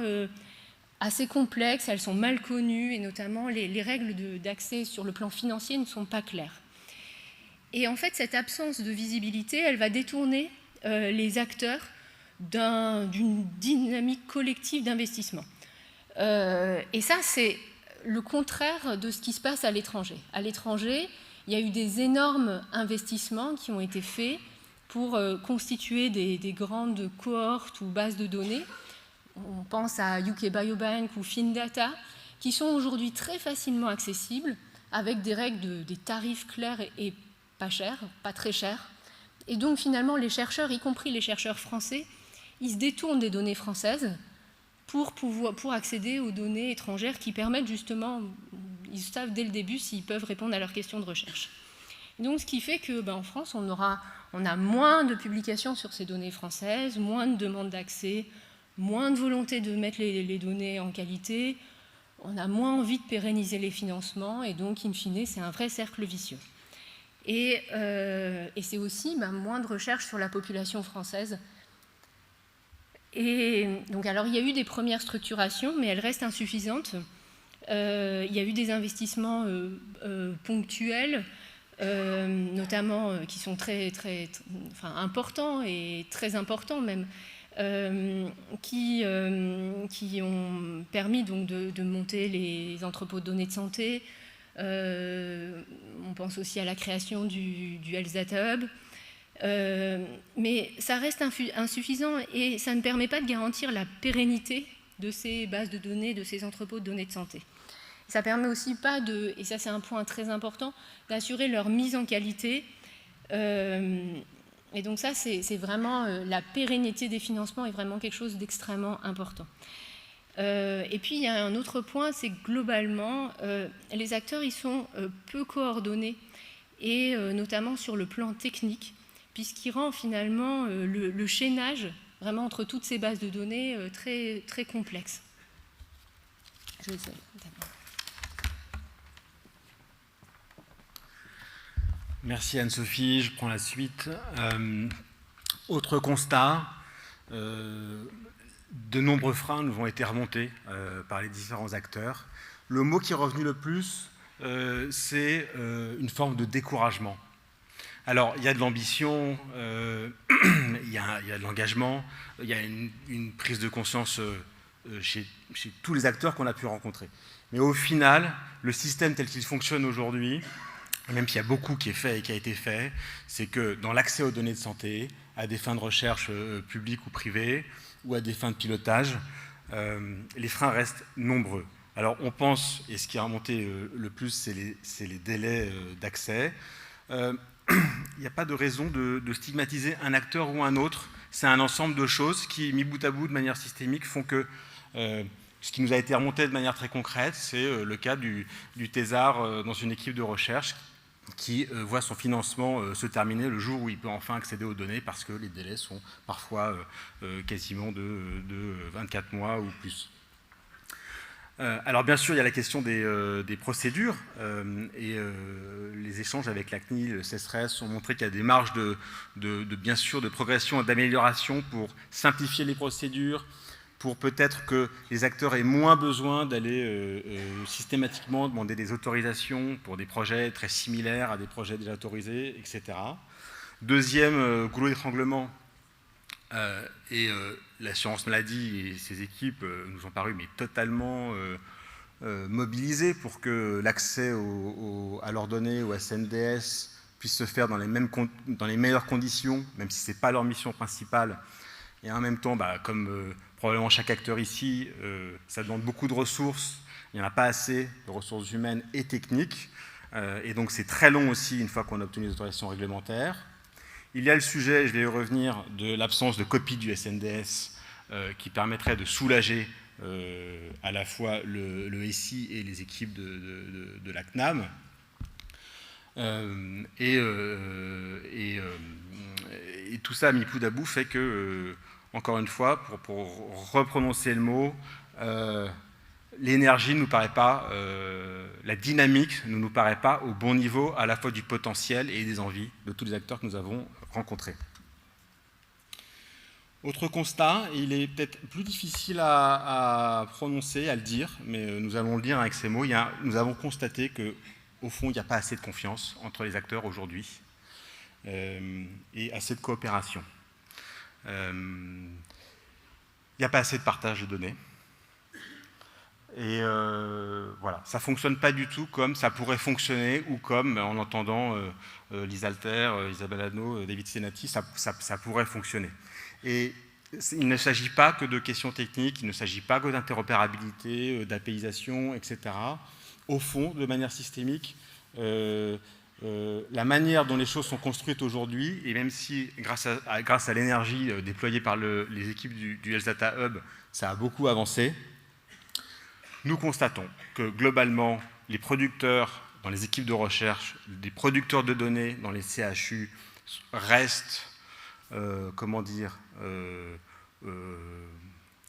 F: assez complexes, elles sont mal connues, et notamment les règles d'accès sur le plan financier ne sont pas claires. Et en fait, cette absence de visibilité, elle va détourner les acteurs d'une dynamique collective d'investissement. Et ça, c'est le contraire de ce qui se passe à l'étranger. À l'étranger, il y a eu des énormes investissements qui ont été faits pour constituer des grandes cohortes ou bases de données. On pense à UK Biobank ou FinData, qui sont aujourd'hui très facilement accessibles, avec des règles, des tarifs clairs et pas chers, pas très chers. Et donc finalement, les chercheurs, y compris les chercheurs français, ils se détournent des données françaises pour accéder aux données étrangères qui permettent justement, ils savent dès le début s'ils peuvent répondre à leurs questions de recherche. Et donc ce qui fait qu'en France, on a moins de publications sur ces données françaises, moins de demandes d'accès, moins de volonté de mettre les données en qualité, on a moins envie de pérenniser les financements, et donc, in fine, c'est un vrai cercle vicieux. Et c'est aussi moins de recherche sur la population française. Et donc, alors, il y a eu des premières structurations, mais elles restent insuffisantes. Il y a eu des investissements ponctuels, notamment qui sont très importants et très importants même, qui ont permis donc de monter les entrepôts de données de santé. On pense aussi à la création du Health Data Hub. Mais ça reste insuffisant et ça ne permet pas de garantir la pérennité de ces bases de données, de ces entrepôts de données de santé. Ça ne permet aussi pas et ça c'est un point très important, d'assurer leur mise en qualité. Et donc ça, c'est vraiment la pérennité des financements est vraiment quelque chose d'extrêmement important. Et puis il y a un autre point, c'est que globalement, les acteurs ils sont peu coordonnés, et notamment sur le plan technique, puisqu'il rend finalement le chaînage vraiment entre toutes ces bases de données très, très complexe. Je vais essayer d'abord.
G: Merci Anne-Sophie, je prends la suite. Autre constat, de nombreux freins nous ont été remontés par les différents acteurs. Le mot qui est revenu le plus, c'est une forme de découragement. Alors, il y a de l'ambition, il y a de l'engagement, il y a une prise de conscience chez tous les acteurs qu'on a pu rencontrer. Mais au final, le système tel qu'il fonctionne aujourd'hui, même s'il y a beaucoup qui est fait et qui a été fait, c'est que dans l'accès aux données de santé, à des fins de recherche publiques ou privées, ou à des fins de pilotage, les freins restent nombreux. Alors on pense, et ce qui a remonté le plus, c'est les délais d'accès. Il n'y a pas de raison de stigmatiser un acteur ou un autre. C'est un ensemble de choses qui, mis bout à bout de manière systémique, font que ce qui nous a été remonté de manière très concrète, c'est le cas du thésard dans une équipe de recherche qui voit son financement se terminer le jour où il peut enfin accéder aux données parce que les délais sont parfois quasiment de 24 mois ou plus. Alors bien sûr, il y a la question des procédures et les échanges avec la CNIL, le CESRES ont montré qu'il y a des marges bien sûr de progression et d'amélioration pour simplifier les procédures, pour peut-être que les acteurs aient moins besoin d'aller systématiquement demander des autorisations pour des projets très similaires à des projets déjà autorisés, etc. Deuxième goulot d'étranglement, et l'assurance maladie et ses équipes nous ont paru mais totalement mobilisées pour que l'accès à leurs données, au SNDS, puisse se faire dans les meilleures conditions, même si ce n'est pas leur mission principale. Et en même temps, comme probablement chaque acteur ici, ça demande beaucoup de ressources, il n'y en a pas assez de ressources humaines et techniques, et donc c'est très long aussi une fois qu'on a obtenu les autorisations réglementaires. Il y a le sujet, je vais y revenir, de l'absence de copie du SNDS qui permettrait de soulager à la fois le SI et les équipes de la CNAM. Et tout ça mis bout à bout fait que, encore une fois, pour reprononcer le mot, l'énergie ne nous paraît pas, la dynamique ne nous paraît pas au bon niveau à la fois du potentiel et des envies de tous les acteurs que nous avons rencontrés. Autre constat, il est peut-être plus difficile à prononcer, à le dire, mais nous allons le dire avec ces mots. Nous avons constaté qu'au fond, il n'y a pas assez de confiance entre les acteurs aujourd'hui et assez de coopération. Il n'y a pas assez de partage de données. Et voilà, ça ne fonctionne pas du tout comme ça pourrait fonctionner, ou comme, en entendant Lise Alter, Isabelle Adno, David Senati, ça pourrait fonctionner. Et il ne s'agit pas que de questions techniques, il ne s'agit pas que d'interopérabilité, d'APIisation, etc. Au fond, de manière systémique, la manière dont les choses sont construites aujourd'hui, et même si grâce à l'énergie déployée par les équipes du Health Data Hub, ça a beaucoup avancé, nous constatons que globalement, les producteurs dans les équipes de recherche, les producteurs de données dans les CHU restent, comment dire, je ne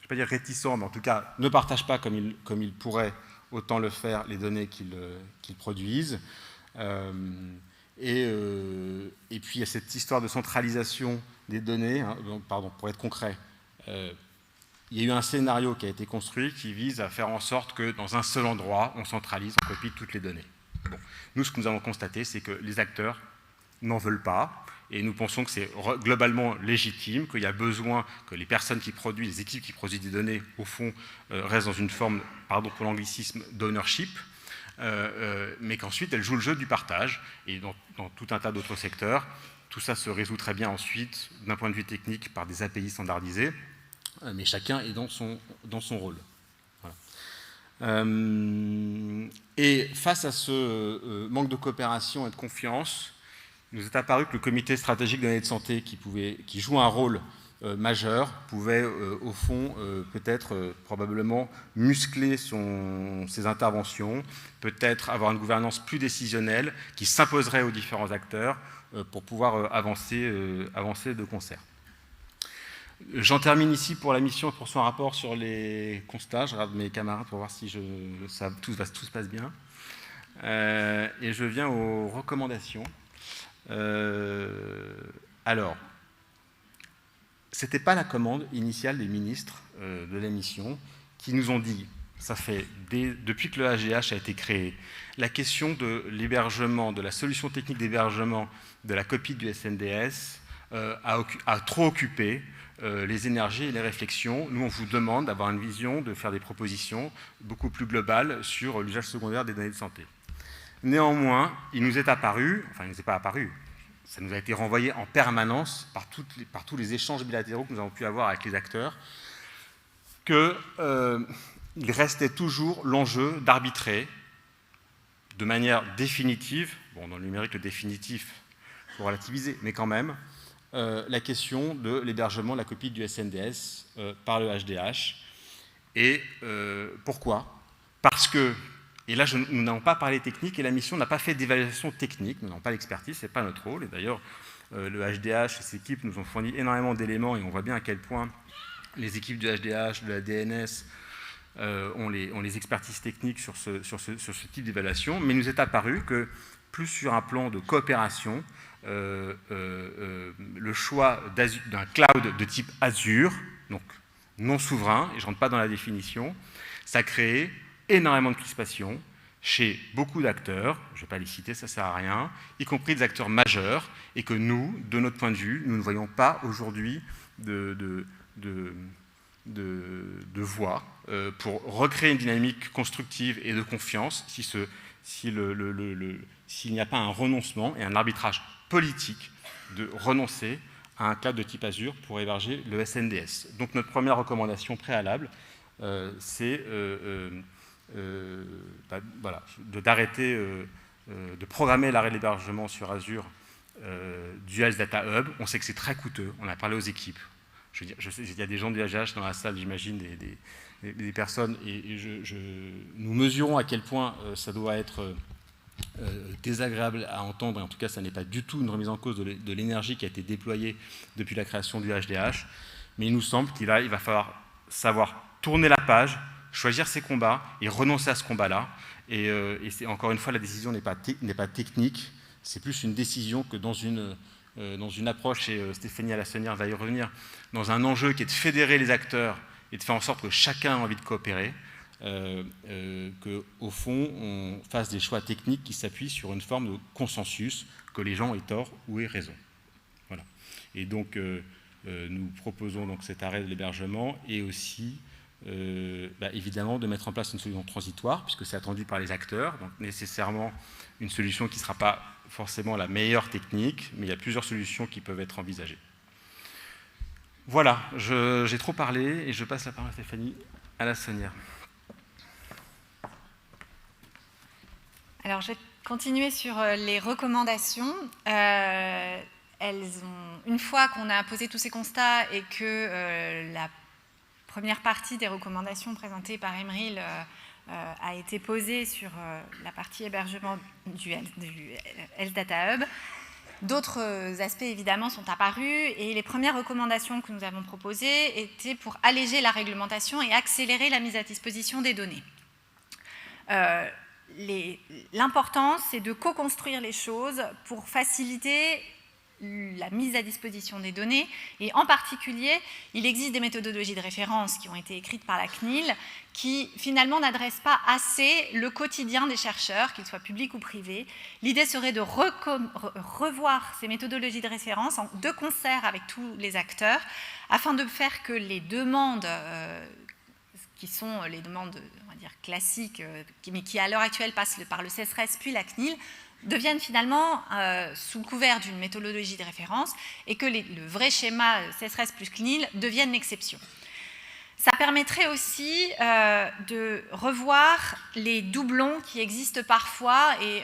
G: vais pas dire réticents, mais en tout cas ne partagent pas comme ils pourraient autant le faire les données qu'ils produisent. Et puis il y a cette histoire de centralisation des données, hein, pardon, pour être concret. Il y a eu un scénario qui a été construit qui vise à faire en sorte que dans un seul endroit, on centralise, on copie toutes les données. Bon. Nous, ce que nous avons constaté, c'est que les acteurs n'en veulent pas, et nous pensons que c'est globalement légitime, qu'il y a besoin que les personnes qui produisent, les équipes qui produisent des données, au fond, restent dans une forme, pardon pour l'anglicisme, d'ownership, mais qu'ensuite elles jouent le jeu du partage, et dans tout un tas d'autres secteurs. Tout ça se résout très bien ensuite, d'un point de vue technique, par des API standardisées, mais chacun est dans son rôle. Voilà. Et face à ce manque de coopération et de confiance, il nous est apparu que le comité stratégique de données de santé, qui joue un rôle majeur, pouvait au fond peut-être probablement muscler ses interventions, peut-être avoir une gouvernance plus décisionnelle qui s'imposerait aux différents acteurs pour pouvoir avancer de concert. J'en termine ici pour la mission et pour son rapport sur les constats. Je regarde mes camarades pour voir si tout se passe bien. Et je viens aux recommandations. Alors, ce n'était pas la commande initiale des ministres de la mission qui nous ont dit, ça fait depuis que le HDH a été créé, la question de l'hébergement, de la solution technique d'hébergement de la copie du SNDS a trop occupé les énergies et les réflexions. Nous, on vous demande d'avoir une vision, de faire des propositions beaucoup plus globales sur l'usage secondaire des données de santé. Néanmoins, il nous est apparu, enfin il ne nous est pas apparu, ça nous a été renvoyé en permanence par tous les échanges bilatéraux que nous avons pu avoir avec les acteurs, qu'il restait toujours l'enjeu d'arbitrer de manière définitive, bon dans le numérique le définitif, il faut relativiser, mais quand même, la question de l'hébergement de la copie du SNDS par le HDH. Et pourquoi? Parce que, et là nous n'avons pas parlé technique et la mission n'a pas fait d'évaluation technique, nous n'avons pas l'expertise, ce n'est pas notre rôle. Et d'ailleurs, le HDH et ses équipes nous ont fourni énormément d'éléments et on voit bien à quel point les équipes du HDH, de la DNS ont les expertises techniques sur ce type d'évaluation. Mais il nous est apparu que plus sur un plan de coopération, le choix d'un cloud de type Azure, donc non souverain, et je ne rentre pas dans la définition, ça a créé énormément de crispation chez beaucoup d'acteurs, je ne vais pas les citer, ça ne sert à rien, y compris des acteurs majeurs, et que nous, de notre point de vue, nous ne voyons pas aujourd'hui de voie pour recréer une dynamique constructive et de confiance s'il n'y a pas un renoncement et un arbitrage politique de renoncer à un cloud de type Azure pour héberger le SNDS. Donc notre première recommandation préalable, c'est d'arrêter, de programmer l'arrêt de l'hébergement sur Azure du Health Data Hub. On sait que c'est très coûteux, on a parlé aux équipes. Je sais, il y a des gens du HDH dans la salle, j'imagine, des personnes, et nous mesurons à quel point ça doit être désagréable à entendre, et en tout cas ça n'est pas du tout une remise en cause de l'énergie qui a été déployée depuis la création du HDH, mais il nous semble qu'il va falloir savoir tourner la page, choisir ses combats et renoncer à ce combat-là, et encore une fois la décision n'est pas technique, c'est plus une décision que dans une approche, et Stéphanie Alassonnière va y revenir, dans un enjeu qui est de fédérer les acteurs et de faire en sorte que chacun ait envie de coopérer, qu'au fond, on fasse des choix techniques qui s'appuient sur une forme de consensus, que les gens aient tort ou aient raison. Voilà. Et donc, nous proposons donc cet arrêt de l'hébergement et aussi évidemment de mettre en place une solution transitoire, puisque c'est attendu par les acteurs, donc nécessairement une solution qui ne sera pas forcément la meilleure technique, mais il y a plusieurs solutions qui peuvent être envisagées. Voilà, j'ai trop parlé et je passe la parole à Stéphanie Alassonnière.
H: Alors, je vais continuer sur les recommandations. Une fois qu'on a posé tous ces constats et que la première partie des recommandations présentées par Emeril a été posée sur la partie hébergement du Health Data Hub, d'autres aspects évidemment sont apparus et les premières recommandations que nous avons proposées étaient pour alléger la réglementation et accélérer la mise à disposition des données. L'important, c'est de co-construire les choses pour faciliter la mise à disposition des données, et en particulier, il existe des méthodologies de référence qui ont été écrites par la CNIL qui finalement n'adressent pas assez le quotidien des chercheurs, qu'ils soient publics ou privés. L'idée serait de revoir ces méthodologies de référence de concert avec tous les acteurs afin de faire que les demandes qui sont les demandes, on va dire, classiques, mais qui à l'heure actuelle passent par le CESRES puis la CNIL, deviennent finalement sous couvert d'une méthodologie de référence et que le vrai schéma CESRES plus CNIL devienne l'exception. Ça permettrait aussi de revoir les doublons qui existent parfois et,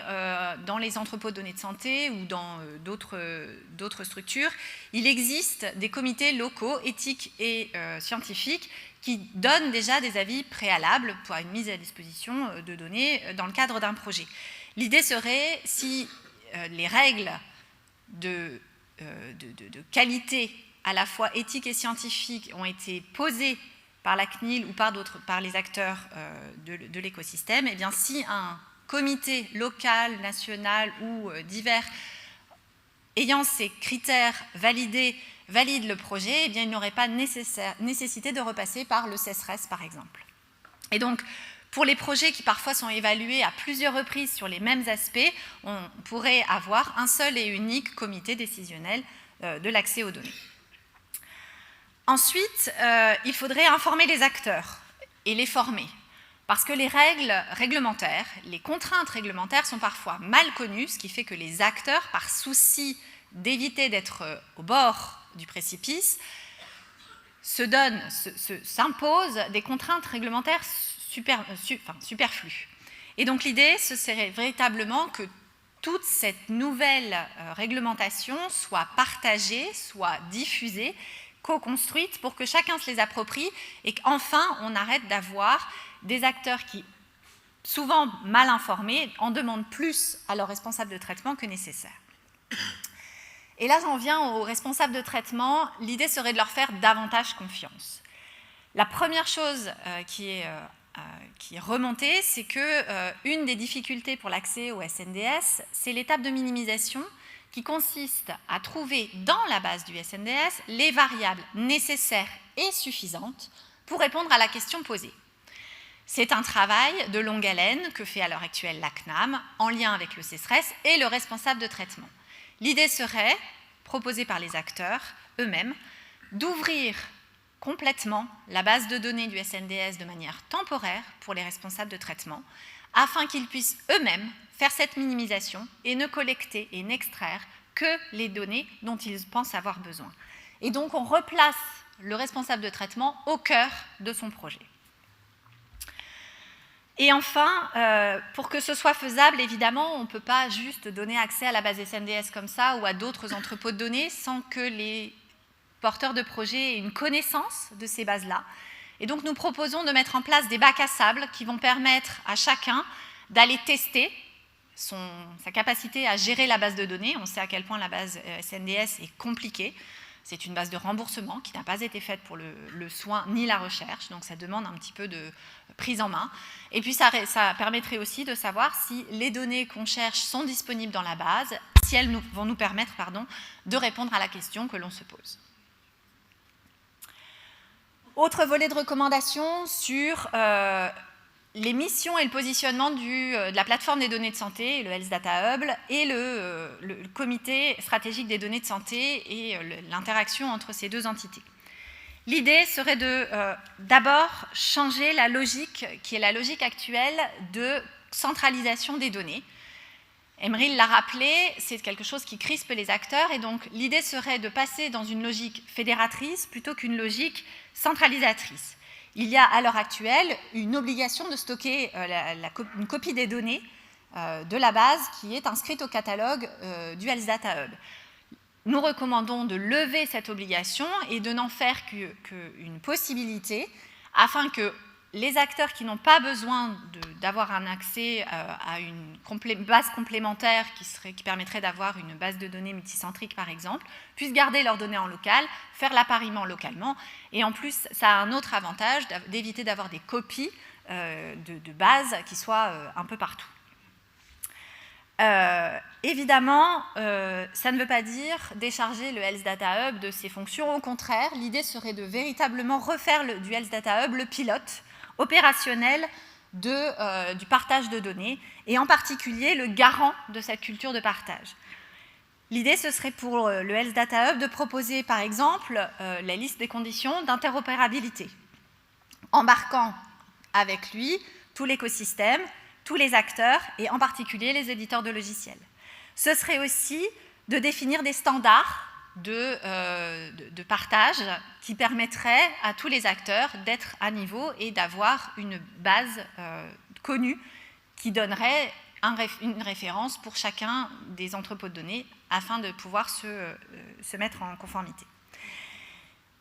H: dans les entrepôts de données de santé ou dans d'autres structures. Il existe des comités locaux, éthiques et scientifiques qui donnent déjà des avis préalables pour une mise à disposition de données dans le cadre d'un projet. L'idée serait, si les règles de qualité à la fois éthique et scientifique ont été posées par la CNIL ou par les acteurs de l'écosystème, et bien si un comité local, national ou divers ayant ces critères valide le projet, eh bien il n'aurait pas nécessité de repasser par le CESRES par exemple. Et donc, pour les projets qui parfois sont évalués à plusieurs reprises sur les mêmes aspects, on pourrait avoir un seul et unique comité décisionnel de l'accès aux données. Ensuite, il faudrait informer les acteurs et les former, parce que les règles réglementaires, les contraintes réglementaires sont parfois mal connues, ce qui fait que les acteurs, par souci d'éviter d'être au bord du précipice, s'imposent des contraintes réglementaires superflues. Et donc l'idée, ce serait véritablement que toute cette nouvelle réglementation soit partagée, soit diffusée, co-construite pour que chacun se les approprie et qu'enfin on arrête d'avoir des acteurs qui, souvent mal informés, en demandent plus à leurs responsables de traitement que nécessaire. Et là, j'en viens aux responsables de traitement. L'idée serait de leur faire davantage confiance. La première chose qui est remontée, c'est qu'une des difficultés pour l'accès au SNDS, c'est l'étape de minimisation qui consiste à trouver dans la base du SNDS les variables nécessaires et suffisantes pour répondre à la question posée. C'est un travail de longue haleine que fait à l'heure actuelle la CNAM en lien avec le CESRES et le responsable de traitement. L'idée serait, proposée par les acteurs eux-mêmes, d'ouvrir complètement la base de données du SNDS de manière temporaire pour les responsables de traitement, afin qu'ils puissent eux-mêmes faire cette minimisation et ne collecter et n'extraire que les données dont ils pensent avoir besoin. Et donc on replace le responsable de traitement au cœur de son projet. Et enfin, pour que ce soit faisable, évidemment, on ne peut pas juste donner accès à la base SNDS comme ça ou à d'autres entrepôts de données sans que les porteurs de projets aient une connaissance de ces bases-là. Et donc nous proposons de mettre en place des bacs à sable qui vont permettre à chacun d'aller tester sa capacité à gérer la base de données. On sait à quel point la base SNDS est compliquée. C'est une base de remboursement qui n'a pas été faite pour le soin ni la recherche, donc ça demande un petit peu de prise en main. Et puis ça permettrait aussi de savoir si les données qu'on cherche sont disponibles dans la base, si elles vont nous permettre de répondre à la question que l'on se pose. Autre volet de recommandation sur les missions et le positionnement de la plateforme des données de santé, le Health Data Hub, et le comité stratégique des données de santé et l'interaction entre ces deux entités. L'idée serait de d'abord changer la logique, qui est la logique actuelle de centralisation des données. Emril l'a rappelé, c'est quelque chose qui crispe les acteurs, et donc l'idée serait de passer dans une logique fédératrice plutôt qu'une logique centralisatrice. Il y a à l'heure actuelle une obligation de stocker une copie des données de la base qui est inscrite au catalogue du Health Data Hub. Nous recommandons de lever cette obligation et de n'en faire qu'une possibilité afin que les acteurs qui n'ont pas besoin d'avoir un accès à une base complémentaire qui permettrait d'avoir une base de données multicentrique, par exemple, puissent garder leurs données en local, faire l'appariement localement. Et en plus, ça a un autre avantage d'éviter d'avoir des copies de bases qui soient un peu partout. Évidemment, ça ne veut pas dire décharger le Health Data Hub de ses fonctions. Au contraire, l'idée serait de véritablement refaire du Health Data Hub le pilote opérationnel du partage de données, et en particulier le garant de cette culture de partage. L'idée, ce serait pour le Health Data Hub de proposer, par exemple, la liste des conditions d'interopérabilité, embarquant avec lui tout l'écosystème, tous les acteurs, et en particulier les éditeurs de logiciels. Ce serait aussi de définir des standards de partage qui permettraient à tous les acteurs d'être à niveau et d'avoir une base connue qui donnerait une référence pour chacun des entrepôts de données afin de pouvoir se mettre en conformité.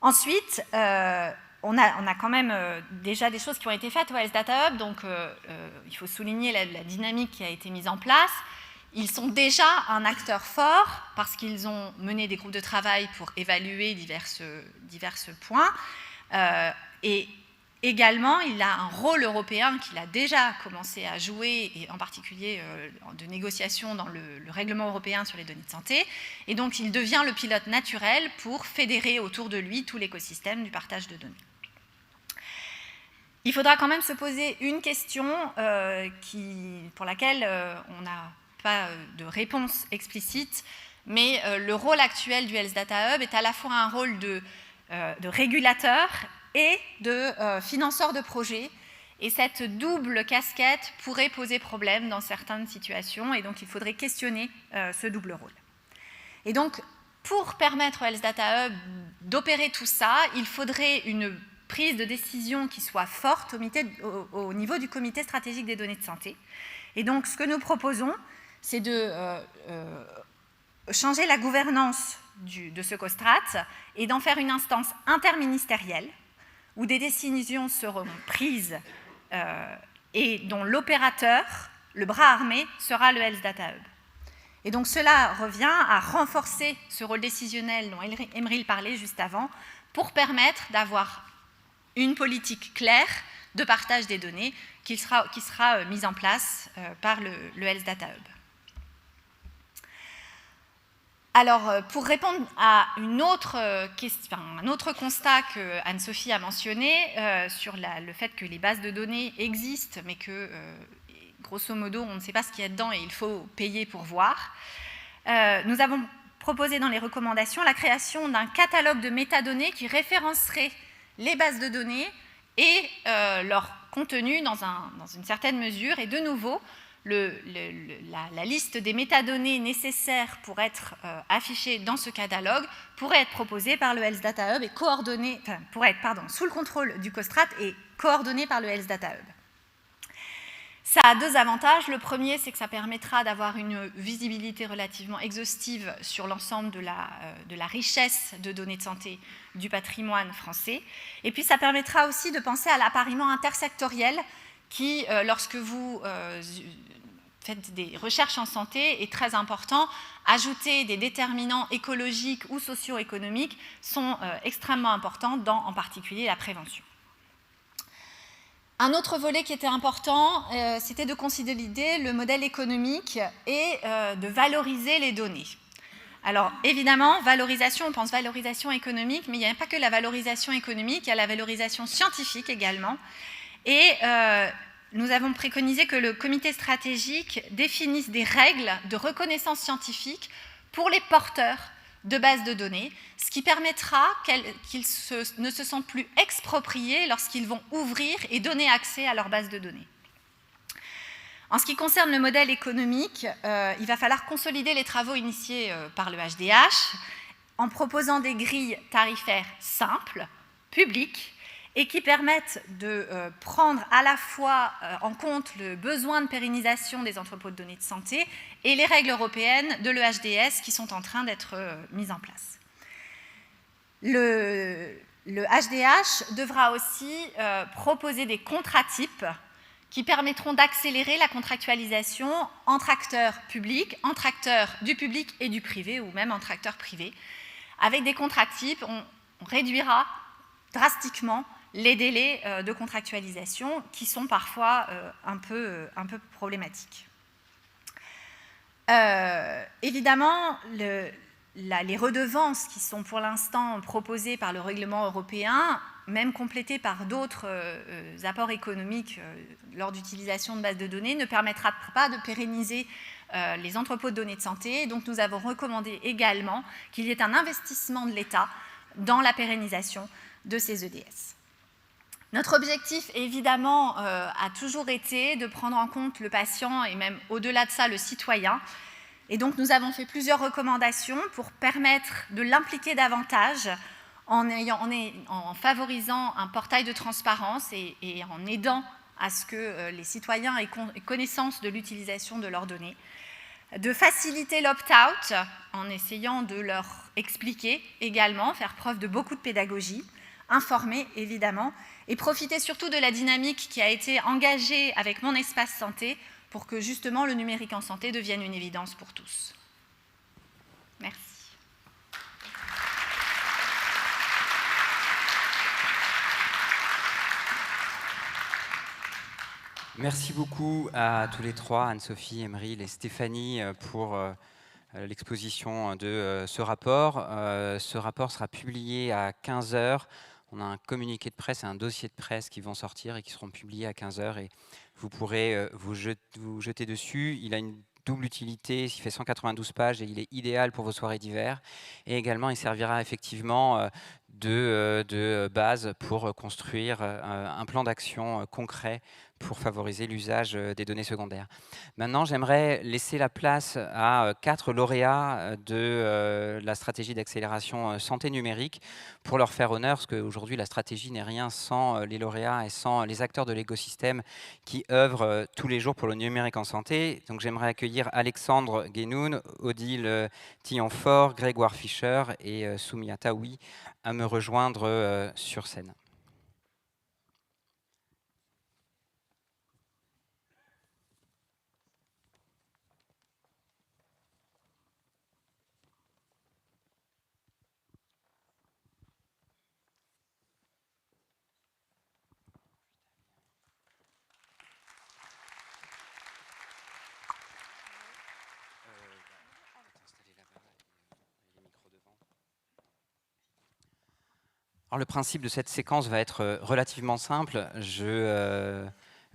H: Ensuite, on a quand même déjà des choses qui ont été faites au Health Data Hub, donc il faut souligner la dynamique qui a été mise en place. Ils sont déjà un acteur fort parce qu'ils ont mené des groupes de travail pour évaluer divers points. Et également, il a un rôle européen qu'il a déjà commencé à jouer, et en particulier de négociation dans le règlement européen sur les données de santé. Et donc, il devient le pilote naturel pour fédérer autour de lui tout l'écosystème du partage de données. Il faudra quand même se poser une question pour laquelle on n'a pas de réponse explicite, mais le rôle actuel du Health Data Hub est à la fois un rôle de régulateur et de financeur de projets, et cette double casquette pourrait poser problème dans certaines situations, et donc il faudrait questionner ce double rôle. Et donc, pour permettre au Health Data Hub d'opérer tout ça, il faudrait une prise de décision qui soit forte au niveau du comité stratégique des données de santé. Et donc, ce que nous proposons, c'est de changer la gouvernance de ce COSTRAT et d'en faire une instance interministérielle où des décisions seront prises et dont l'opérateur, le bras armé, sera le Health Data Hub. Et donc cela revient à renforcer ce rôle décisionnel dont Emril parlait juste avant pour permettre d'avoir une politique claire de partage des données qui sera mise en place par le Health Data Hub. Alors, pour répondre à un autre constat que Anne-Sophie a mentionné sur le fait que les bases de données existent, mais que, grosso modo, on ne sait pas ce qu'il y a dedans et il faut payer pour voir, nous avons proposé dans les recommandations la création d'un catalogue de métadonnées qui référencerait les bases de données et leur contenu dans une certaine mesure, et de nouveau, la liste des métadonnées nécessaires pour être affichées dans ce catalogue pourrait être proposée par le Health Data Hub et pourrait être sous le contrôle du COSTRAT et coordonnée par le Health Data Hub. Ça a deux avantages. Le premier, c'est que ça permettra d'avoir une visibilité relativement exhaustive sur l'ensemble de la richesse de données de santé du patrimoine français. Et puis, ça permettra aussi de penser à l'appariement intersectoriel qui, lorsque vous faites des recherches en santé, est très important. Ajouter des déterminants écologiques ou socio-économiques sont extrêmement importants dans, en particulier, la prévention. Un autre volet qui était important, c'était de consolider le modèle économique et de valoriser les données. Alors, évidemment, valorisation, on pense valorisation économique, mais il n'y a pas que la valorisation économique, il y a la valorisation scientifique également. Et nous avons préconisé que le comité stratégique définisse des règles de reconnaissance scientifique pour les porteurs de bases de données, ce qui permettra qu'ils ne se sentent plus expropriés lorsqu'ils vont ouvrir et donner accès à leur base de données. En ce qui concerne le modèle économique, il va falloir consolider les travaux initiés par le HDH en proposant des grilles tarifaires simples, publiques, et qui permettent de prendre à la fois en compte le besoin de pérennisation des entrepôts de données de santé et les règles européennes de l'EHDS qui sont en train d'être mises en place. Le HDH devra aussi proposer des contrats types qui permettront d'accélérer la contractualisation entre acteurs publics, entre acteurs du public et du privé, ou même entre acteurs privés. Avec des contrats types, on réduira drastiquement les délais de contractualisation qui sont parfois un peu problématiques. Évidemment, les redevances qui sont pour l'instant proposées par le règlement européen, même complétées par d'autres apports économiques lors d'utilisation de bases de données, ne permettra pas de pérenniser les entrepôts de données de santé. Donc nous avons recommandé également qu'il y ait un investissement de l'État dans la pérennisation de ces EDS. Notre objectif, évidemment, a toujours été de prendre en compte le patient et même au-delà de ça, le citoyen. Et donc, nous avons fait plusieurs recommandations pour permettre de l'impliquer davantage en favorisant un portail de transparence et en aidant à ce que les citoyens aient connaissance de l'utilisation de leurs données. De faciliter l'opt-out en essayant de leur expliquer également, faire preuve de beaucoup de pédagogie, informer évidemment, et profiter surtout de la dynamique qui a été engagée avec Mon Espace Santé pour que justement le numérique en santé devienne une évidence pour tous. Merci.
A: Merci beaucoup à tous les trois, Anne-Sophie, Emmeril et Stéphanie, pour l'exposition de ce rapport. Ce rapport sera publié à 15 h. On a un communiqué de presse et un dossier de presse qui vont sortir et qui seront publiés à 15 h. Et vous pourrez vous jeter dessus. Il a une double utilité, il fait 192 pages et il est idéal pour vos soirées d'hiver. Et également, il servira effectivement de base pour construire un plan d'action concret pour favoriser l'usage des données secondaires. Maintenant, j'aimerais laisser la place à 4 lauréats de la stratégie d'accélération santé numérique pour leur faire honneur, parce qu'aujourd'hui, la stratégie n'est rien sans les lauréats et sans les acteurs de l'écosystème qui œuvrent tous les jours pour le numérique en santé. Donc, j'aimerais accueillir Alexandre Guénoun, Odile Tillon-Fort, Grégoire Fischer et Soumia Taoui à me rejoindre sur scène. Alors, le principe de cette séquence va être relativement simple. Je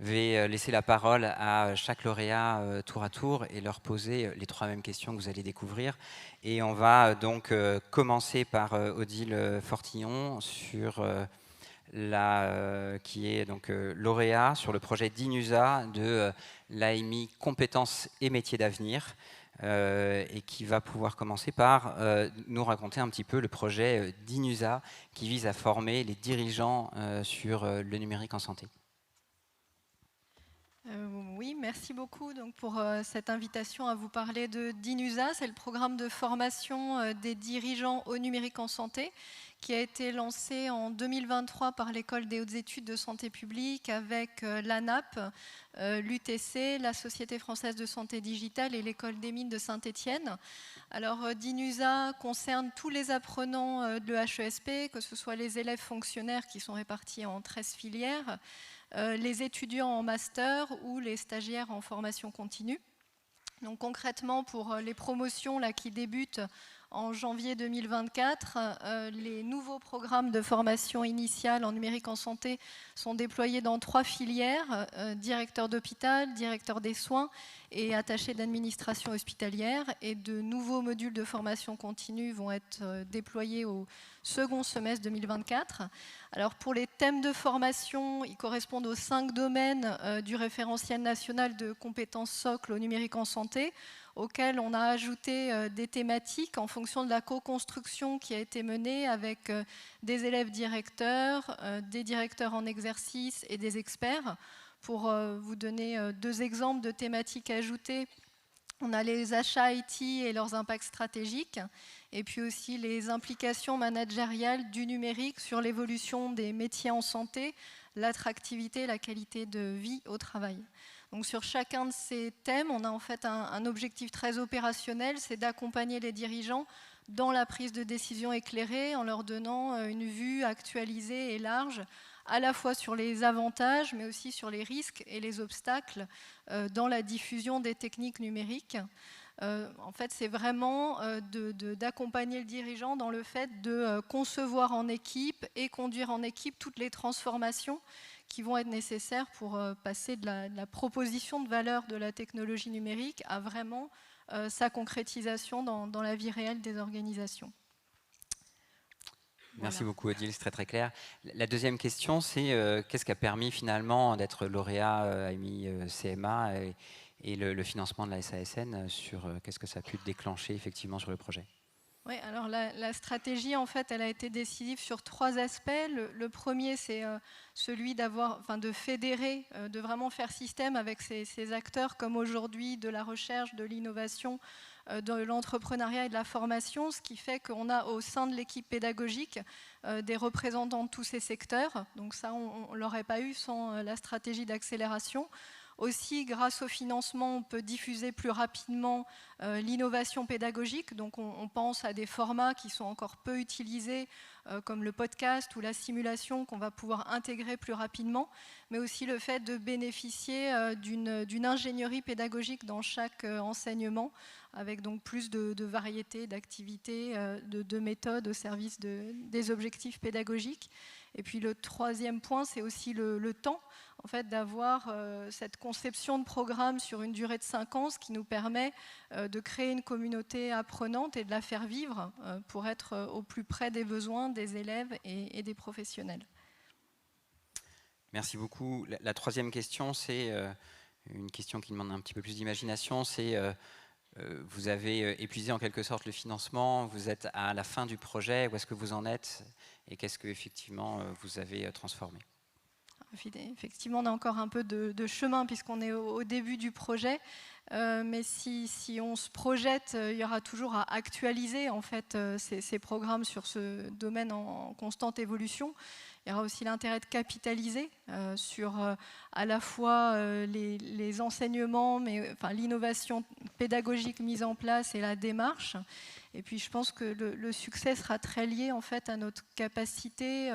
A: vais laisser la parole à chaque lauréat tour à tour et leur poser les 3 mêmes questions que vous allez découvrir. Et on va donc commencer par Odile Fortillon sur qui est donc lauréat sur le projet d'INUSA de l'AMI Compétences et Métiers d'Avenir. Et qui va pouvoir commencer par nous raconter un petit peu le projet d'INUSA qui vise à former les dirigeants sur le numérique en santé.
I: Oui, merci beaucoup donc, pour cette invitation à vous parler d'INUSA. C'est le programme de formation des dirigeants au numérique en santé qui a été lancé en 2023 par l'École des hautes études de santé publique avec l'ANAP, l'UTC, la Société française de santé digitale et l'École des mines de Saint-Étienne. Alors, d'INUSA concerne tous les apprenants de l'EHESP, que ce soit les élèves fonctionnaires qui sont répartis en 13 filières, les étudiants en master ou les stagiaires en formation continue. Donc concrètement, pour les promotions là, qui débutent en janvier 2024. Les nouveaux programmes de formation initiale en numérique en santé sont déployés dans 3 filières, directeur d'hôpital, directeur des soins et attaché d'administration hospitalière. Et de nouveaux modules de formation continue vont être déployés au second semestre 2024. Alors pour les thèmes de formation, ils correspondent aux 5 domaines du référentiel national de compétences socles au numérique en santé, auxquels on a ajouté des thématiques en fonction de la co-construction qui a été menée avec des élèves directeurs, des directeurs en exercice et des experts. Pour vous donner 2 exemples de thématiques ajoutées, on a les achats IT et leurs impacts stratégiques, et puis aussi les implications managériales du numérique sur l'évolution des métiers en santé, l'attractivité, la qualité de vie au travail. Donc sur chacun de ces thèmes, on a en fait un objectif très opérationnel, c'est d'accompagner les dirigeants dans la prise de décision éclairée en leur donnant une vue actualisée et large, à la fois sur les avantages, mais aussi sur les risques et les obstacles dans la diffusion des techniques numériques. En fait, c'est vraiment d'accompagner le dirigeant dans le fait de concevoir en équipe et conduire en équipe toutes les transformations qui vont être nécessaires pour passer de la proposition de valeur de la technologie numérique à vraiment sa concrétisation dans la vie réelle des organisations.
A: Merci beaucoup Odile, c'est très très clair. La deuxième question, c'est qu'est-ce qui a permis finalement d'être lauréat AMI CMA et le financement de la SASN sur qu'est-ce que ça a pu déclencher effectivement sur le projet?
I: Oui, alors la stratégie, en fait, elle a été décisive sur 3 aspects. Le premier, c'est celui de fédérer, de vraiment faire système avec ces acteurs comme aujourd'hui de la recherche, de l'innovation, de l'entrepreneuriat et de la formation, ce qui fait qu'on a au sein de l'équipe pédagogique des représentants de tous ces secteurs. Donc ça, on ne l'aurait pas eu sans la stratégie d'accélération. Aussi, grâce au financement, on peut diffuser plus rapidement l'innovation pédagogique. Donc, on pense à des formats qui sont encore peu utilisés, comme le podcast ou la simulation, qu'on va pouvoir intégrer plus rapidement, mais aussi le fait de bénéficier d'une ingénierie pédagogique dans chaque enseignement, avec donc plus de variété, d'activités, de méthodes au service des objectifs pédagogiques. Et puis le troisième point, c'est aussi le temps, en fait, d'avoir cette conception de programme sur une durée de 5 ans, ce qui nous permet de créer une communauté apprenante et de la faire vivre pour être au plus près des besoins des élèves et des professionnels.
A: Merci beaucoup. La troisième question, c'est une question qui demande un petit peu plus d'imagination, c'est vous avez épuisé en quelque sorte le financement, vous êtes à la fin du projet, où est-ce que vous en êtes et qu'est-ce que effectivement vous avez transformé?
I: Effectivement, on a encore un peu de chemin puisqu'on est au début du projet, mais si on se projette, il y aura toujours à actualiser en fait ces programmes sur ce domaine en constante évolution. Il y aura aussi l'intérêt de capitaliser sur à la fois les enseignements, mais enfin, l'innovation pédagogique mise en place et la démarche. Et puis je pense que le succès sera très lié en fait à notre capacité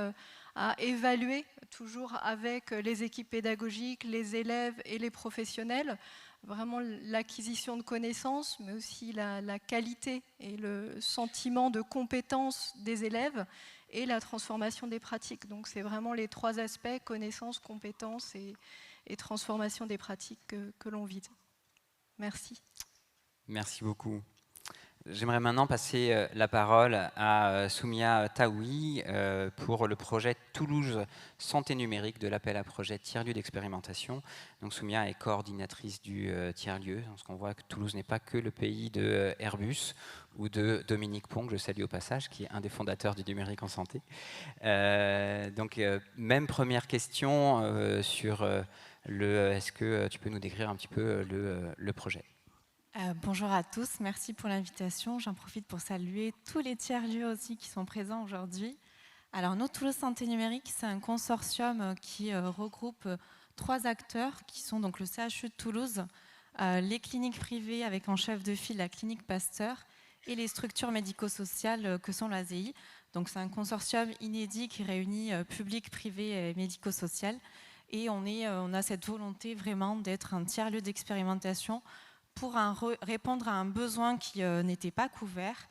I: à évaluer toujours avec les équipes pédagogiques, les élèves et les professionnels, vraiment l'acquisition de connaissances, mais aussi la qualité et le sentiment de compétence des élèves et la transformation des pratiques. Donc c'est vraiment les 3 aspects, connaissances, compétences et transformation des pratiques que l'on vise. Merci.
A: Merci beaucoup. J'aimerais maintenant passer la parole à Soumia Taoui pour le projet Toulouse Santé Numérique de l'appel à projet tiers-lieu d'expérimentation. Donc Soumia est coordinatrice du tiers-lieu, parce qu'on voit que Toulouse n'est pas que le pays de Airbus ou de Dominique Pong, je salue au passage, qui est un des fondateurs du numérique en santé. Donc même première question sur est-ce que tu peux nous décrire un petit peu le projet?
J: Bonjour à tous, merci pour l'invitation. J'en profite pour saluer tous les tiers-lieux aussi qui sont présents aujourd'hui. Alors, nous, Toulouse Santé Numérique, c'est un consortium qui regroupe 3 acteurs qui sont donc le CHU de Toulouse, les cliniques privées avec en chef de file la clinique Pasteur et les structures médico-sociales que sont l'ASI. Donc, c'est un consortium inédit qui réunit public, privé et médico-social. Et on a cette volonté vraiment d'être un tiers-lieu d'expérimentation pour répondre à un besoin qui n'était pas couvert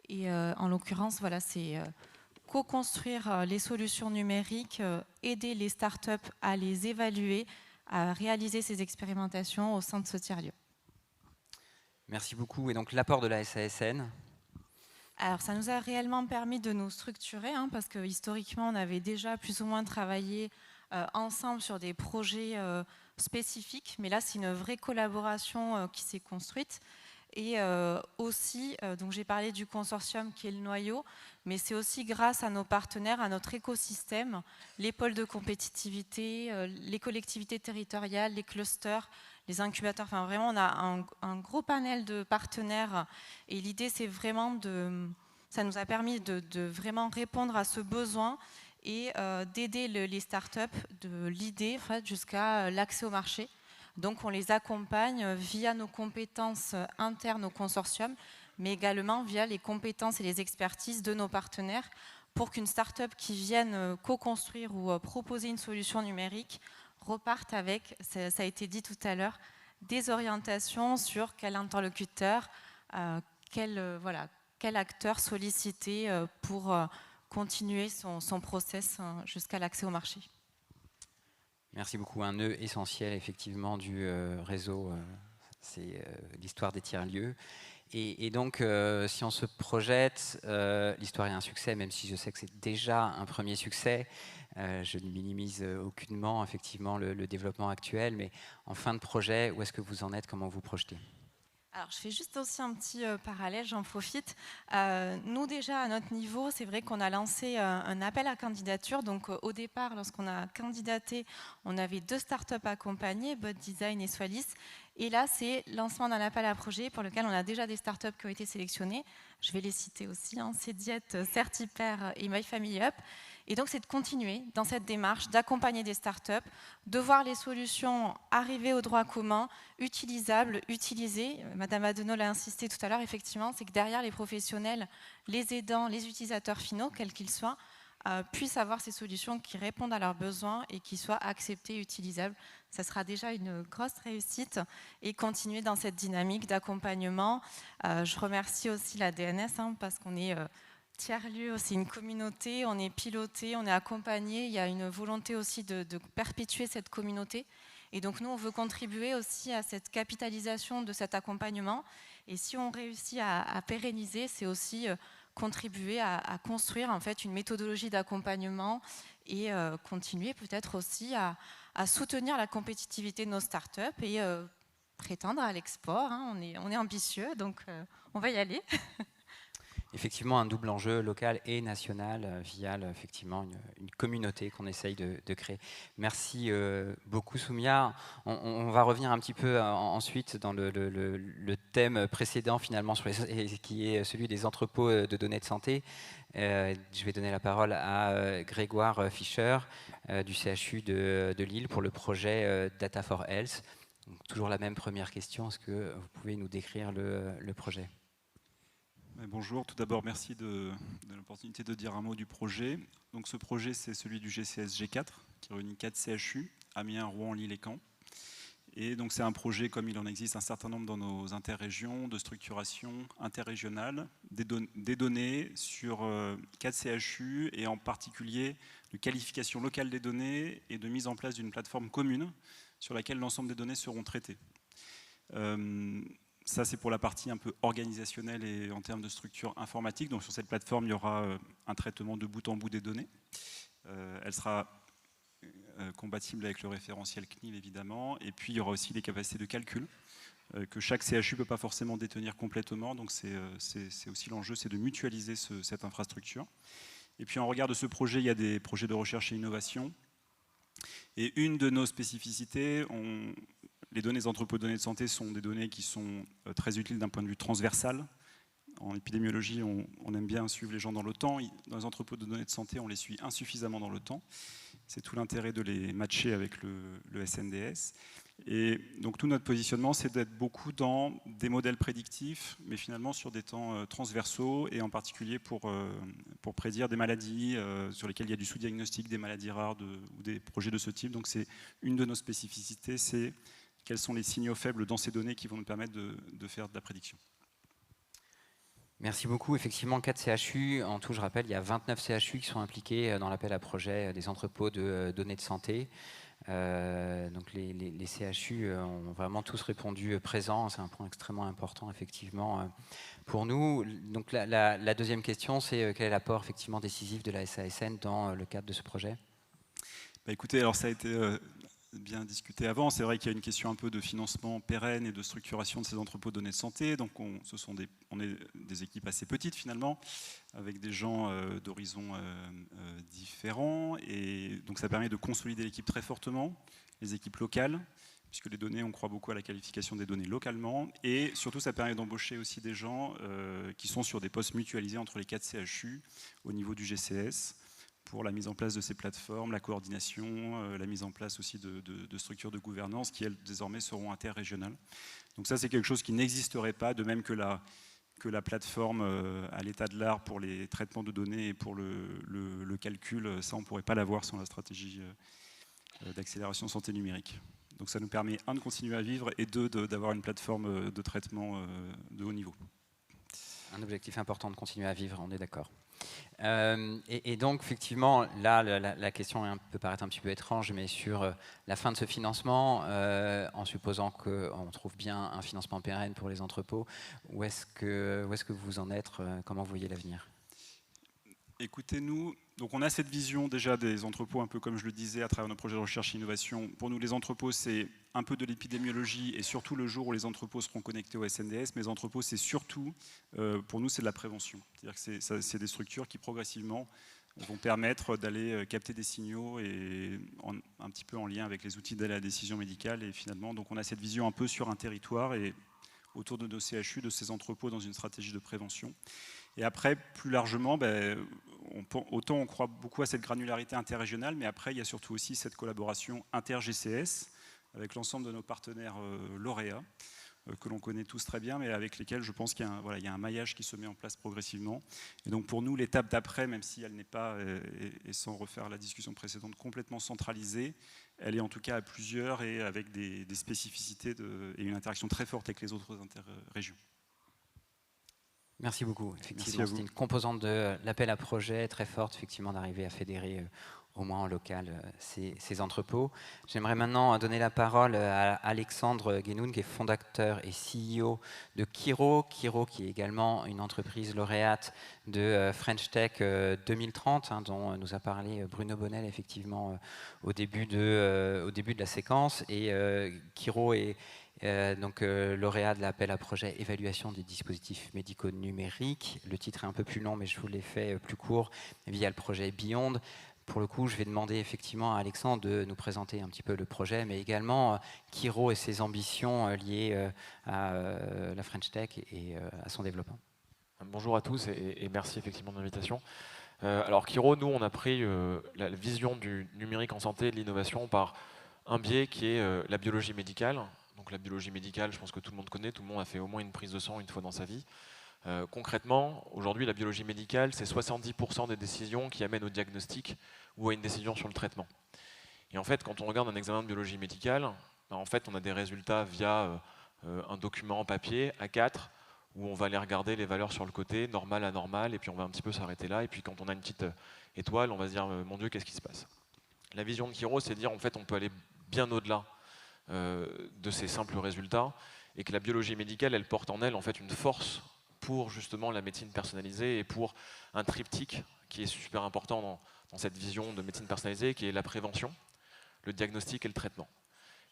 J: Et en l'occurrence, voilà, c'est co-construire les solutions numériques, aider les startups à les évaluer, à réaliser ces expérimentations au sein de ce tiers-lieu.
A: Merci beaucoup. Et donc l'apport de la SASN?
J: Alors ça nous a réellement permis de nous structurer, hein, parce que historiquement on avait déjà plus ou moins travaillé ensemble sur des projets spécifiques, mais là c'est une vraie collaboration qui s'est construite. Et aussi, donc j'ai parlé du consortium qui est le noyau, mais c'est aussi grâce à nos partenaires, à notre écosystème, les pôles de compétitivité, les collectivités territoriales, les clusters, les incubateurs, enfin vraiment on a un gros panel de partenaires et l'idée c'est vraiment ça nous a permis de vraiment répondre à ce besoin et d'aider les startups de l'idée en fait, jusqu'à l'accès au marché. Donc on les accompagne via nos compétences internes au consortium, mais également via les compétences et les expertises de nos partenaires pour qu'une start-up qui vienne co-construire ou proposer une solution numérique reparte avec, ça a été dit tout à l'heure, des orientations sur quel interlocuteur, quel acteur solliciter pour continuer son process jusqu'à l'accès au marché.
A: Merci beaucoup. Un nœud essentiel effectivement du réseau, c'est l'histoire des tiers-lieux. Et donc, si on se projette, l'histoire est un succès, même si je sais que c'est déjà un premier succès. Je ne minimise aucunement effectivement le développement actuel, mais en fin de projet, où est-ce que vous en êtes? Comment vous projetez?
J: Alors, je fais juste aussi un petit parallèle, j'en profite. Nous, déjà, à notre niveau, c'est vrai qu'on a lancé un appel à candidature. Donc, au départ, lorsqu'on a candidaté, on avait 2 startups accompagnées, Bot Design et Swalis. Et là, c'est lancement d'un appel à projet pour lequel on a déjà des startups qui ont été sélectionnées. Je vais les citer aussi, hein, c'est Diet, Certipair et My Family Up. Et donc, c'est de continuer dans cette démarche, d'accompagner des startups, de voir les solutions arriver au droit commun, utilisables, utilisées. Madame Adenau l'a insisté tout à l'heure, effectivement, c'est que derrière les professionnels, les aidants, les utilisateurs finaux, quels qu'ils soient, puissent avoir ces solutions qui répondent à leurs besoins et qui soient acceptées et utilisables. Ça sera déjà une grosse réussite et continuer dans cette dynamique d'accompagnement. Je remercie aussi la DNS hein, parce qu'on est tiers-lieu, c'est une communauté, on est piloté, on est accompagné, il y a une volonté aussi de perpétuer cette communauté. Et donc nous, on veut contribuer aussi à cette capitalisation de cet accompagnement. Et si on réussit à pérenniser, c'est aussi contribuer à construire en fait une méthodologie d'accompagnement et continuer peut-être aussi à soutenir la compétitivité de nos startups et prétendre à l'export. Hein. On est ambitieux, donc on va y aller.
A: Effectivement, un double enjeu local et national via effectivement une communauté qu'on essaye de créer. Merci beaucoup Soumia. On va revenir un petit peu ensuite dans le thème précédent finalement qui est celui des entrepôts de données de santé. Je vais donner la parole à Grégoire Fischer du CHU de Lille pour le projet Data for Health. Donc, toujours la même première question, est-ce que vous pouvez nous décrire le projet ?
K: Bonjour, tout d'abord merci de l'opportunité de dire un mot du projet. Donc ce projet c'est celui du GCS G4 qui réunit 4 CHU, Amiens, Rouen, Lille et Caen. Et donc c'est un projet comme il en existe un certain nombre dans nos interrégions de structuration interrégionale, des données sur 4 CHU et en particulier de qualification locale des données et de mise en place d'une plateforme commune sur laquelle l'ensemble des données seront traitées. Ça, c'est pour la partie un peu organisationnelle et en termes de structure informatique. Donc, sur cette plateforme, il y aura un traitement de bout en bout des données. Elle sera compatible avec le référentiel CNIL, évidemment. Et puis, il y aura aussi les capacités de calcul que chaque CHU ne peut pas forcément détenir complètement. Donc, c'est aussi l'enjeu, c'est de mutualiser cette infrastructure. Et puis, en regard de ce projet, il y a des projets de recherche et innovation. Et une de nos spécificités, les données des entrepôts de données de santé sont des données qui sont très utiles d'un point de vue transversal. En épidémiologie, on aime bien suivre les gens dans le temps. Dans les entrepôts de données de santé, on les suit insuffisamment dans le temps. C'est tout l'intérêt de les matcher avec le SNDS. Et donc tout notre positionnement, c'est d'être beaucoup dans des modèles prédictifs, mais finalement sur des temps transversaux, et en particulier pour prédire des maladies sur lesquelles il y a du sous-diagnostic, des maladies rares ou des projets de ce type. Donc c'est une de nos spécificités, c'est quels sont les signaux faibles dans ces données qui vont nous permettre de faire de la prédiction.
A: Merci beaucoup. Effectivement, 4 CHU. En tout, je rappelle, il y a 29 CHU qui sont impliqués dans l'appel à projet des entrepôts de données de santé. Donc les CHU ont vraiment tous répondu présents. C'est un point extrêmement important, effectivement, pour nous. Donc la deuxième question, c'est quel est l'apport effectivement décisif de la SASN dans le cadre de ce projet?
K: Écoutez, alors ça a été bien discuté avant. C'est vrai qu'il y a une question un peu de financement pérenne et de structuration de ces entrepôts de données de santé. Donc on est des équipes assez petites finalement, avec des gens d'horizons différents. Et donc ça permet de consolider l'équipe très fortement, les équipes locales, puisque les données, on croit beaucoup à la qualification des données localement. Et surtout, ça permet d'embaucher aussi des gens qui sont sur des postes mutualisés entre les 4 CHU au niveau du GCS, pour la mise en place de ces plateformes, la coordination, la mise en place aussi de structures de gouvernance qui, elles, désormais seront interrégionales. Donc ça, c'est quelque chose qui n'existerait pas, de même que la plateforme à l'état de l'art pour les traitements de données et pour le calcul, ça, on ne pourrait pas l'avoir sans la stratégie d'accélération santé numérique. Donc ça nous permet, un, de continuer à vivre, et deux, d'avoir une plateforme de traitement de haut niveau.
A: Un objectif important de continuer à vivre, on est d'accord. Et donc, effectivement, là, la question peut paraître un petit peu étrange, mais sur la fin de ce financement, en supposant qu'on trouve bien un financement pérenne pour les entrepôts, où est-ce que vous en êtes? Comment vous voyez l'avenir?
K: Écoutez-nous, donc on a cette vision déjà des entrepôts, un peu comme je le disais, à travers nos projets de recherche et innovation. Pour nous, les entrepôts, c'est un peu de l'épidémiologie, et surtout le jour où les entrepôts seront connectés au SNDS. Mais les entrepôts, c'est surtout, pour nous, c'est de la prévention. C'est-à-dire que c'est des structures qui, progressivement, vont permettre d'aller capter des signaux, et un petit peu en lien avec les outils d'aide à la décision médicale. Et finalement, donc on a cette vision un peu sur un territoire, et autour de nos CHU, de ces entrepôts, dans une stratégie de prévention. Et après, plus largement, autant on croit beaucoup à cette granularité interrégionale, mais après, il y a surtout aussi cette collaboration inter-GCS avec l'ensemble de nos partenaires lauréats, que l'on connaît tous très bien, mais avec lesquels je pense qu'il y a un maillage qui se met en place progressivement. Et donc pour nous, l'étape d'après, même si elle n'est pas, et sans refaire la discussion précédente, complètement centralisée, elle est en tout cas à plusieurs et avec des spécificités et une interaction très forte avec les autres interrégions.
A: Merci beaucoup. Effectivement, c'était une composante de l'appel à projet très forte, effectivement, d'arriver à fédérer au moins en local ces entrepôts. J'aimerais maintenant donner la parole à Alexandre Guénoun, qui est fondateur et CEO de Kiro. Kiro, qui est également une entreprise lauréate de French Tech 2030, dont nous a parlé Bruno Bonnel, effectivement, au début de la séquence. Et Kiro est donc lauréat de l'appel à projet évaluation des dispositifs médicaux numériques. Le titre est un peu plus long, mais je vous l'ai fait plus court via le projet Beyond. Pour le coup, je vais demander effectivement à Alexandre de nous présenter un petit peu le projet, mais également Kiro et ses ambitions liées à la French Tech et à son développement.
L: Bonjour à tous et merci effectivement de l'invitation. Alors Kiro, nous on a pris la vision du numérique en santé et de l'innovation par un biais qui est la biologie médicale. Donc la biologie médicale, je pense que tout le monde connaît, tout le monde a fait au moins une prise de sang une fois dans sa vie. Concrètement, aujourd'hui, la biologie médicale, c'est 70% des décisions qui amènent au diagnostic ou à une décision sur le traitement. Et en fait, quand on regarde un examen de biologie médicale, en fait, on a des résultats via un document en papier, A4, où on va aller regarder les valeurs sur le côté, normal, anormal, et puis on va un petit peu s'arrêter là. Et puis quand on a une petite étoile, on va se dire, mon Dieu, qu'est-ce qui se passe? La vision de Kiro, c'est de dire, en fait, on peut aller bien au-delà de ces simples résultats, et que la biologie médicale, elle porte en elle, en fait, une force pour justement la médecine personnalisée et pour un triptyque qui est super important dans cette vision de médecine personnalisée, qui est la prévention, le diagnostic et le traitement.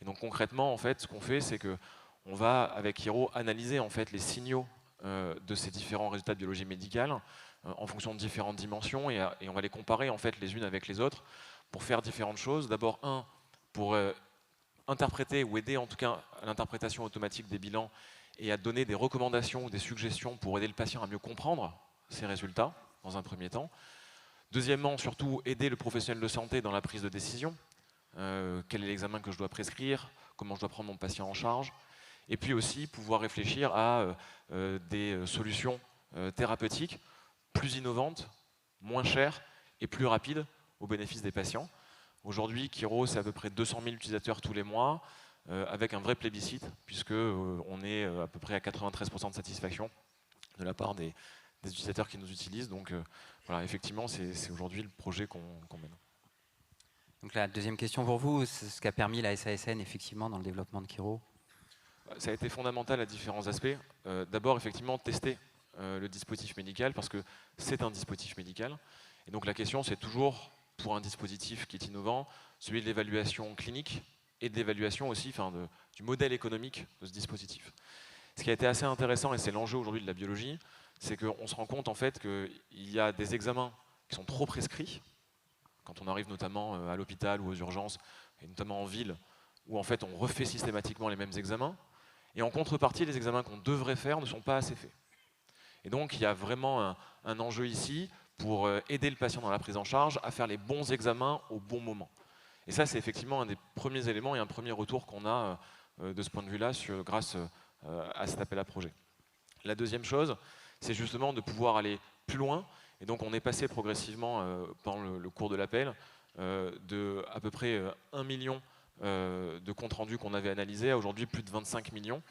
L: Et donc concrètement, en fait, ce qu'on fait, c'est qu'on va, avec Kiro, analyser en fait les signaux de ces différents résultats de biologie médicale en fonction de différentes dimensions, et on va les comparer en fait les unes avec les autres pour faire différentes choses. D'abord, pour interpréter ou aider en tout cas à l'interprétation automatique des bilans et à donner des recommandations ou des suggestions pour aider le patient à mieux comprendre ces résultats, dans un premier temps. Deuxièmement, surtout, aider le professionnel de santé dans la prise de décision. Quel est l'examen que je dois prescrire? Comment je dois prendre mon patient en charge? Et puis aussi, pouvoir réfléchir à des solutions thérapeutiques plus innovantes, moins chères et plus rapides au bénéfice des patients. Aujourd'hui, Kiro, c'est à peu près 200 000 utilisateurs tous les mois, avec un vrai plébiscite, puisqu'on est à peu près à 93% de satisfaction de la part des utilisateurs qui nous utilisent. Donc voilà, effectivement, c'est aujourd'hui le projet qu'on mène.
A: Donc la deuxième question pour vous, c'est ce qu'a permis la SASN effectivement dans le développement de Kiro.
L: Ça a été fondamental à différents aspects. D'abord, effectivement, tester le dispositif médical, parce que c'est un dispositif médical. Et donc la question, c'est toujours, pour un dispositif qui est innovant, celui de l'évaluation clinique et de l'évaluation aussi du modèle économique de ce dispositif. Ce qui a été assez intéressant, et c'est l'enjeu aujourd'hui de la biologie, c'est qu'on se rend compte en fait qu'il y a des examens qui sont trop prescrits, quand on arrive notamment à l'hôpital ou aux urgences, et notamment en ville, où en fait on refait systématiquement les mêmes examens, et en contrepartie, les examens qu'on devrait faire ne sont pas assez faits. Et donc il y a vraiment un enjeu ici pour aider le patient dans la prise en charge à faire les bons examens au bon moment. Et ça, c'est effectivement un des premiers éléments et un premier retour qu'on a de ce point de vue-là grâce à cet appel à projet. La deuxième chose, c'est justement de pouvoir aller plus loin. Et donc on est passé progressivement pendant le cours de l'appel de à peu près 1 million de comptes rendus qu'on avait analysés à aujourd'hui plus de 25 millions.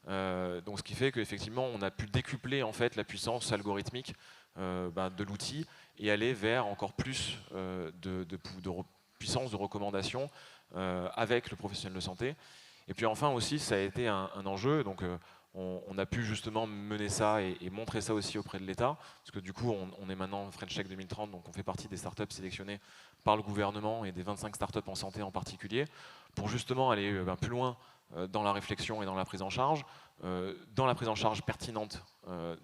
L: Donc ce qui fait qu'effectivement on a pu décupler en fait la puissance algorithmique de l'outil et aller vers encore plus de puissance de recommandation avec le professionnel de santé. Et puis enfin aussi ça a été un enjeu. Donc on a pu justement mener ça et montrer ça aussi auprès de l'État, parce que du coup on est maintenant French Tech 2030, donc on fait partie des startups sélectionnées par le gouvernement et des 25 startups en santé en particulier, pour justement aller plus loin dans la réflexion et dans la prise en charge pertinente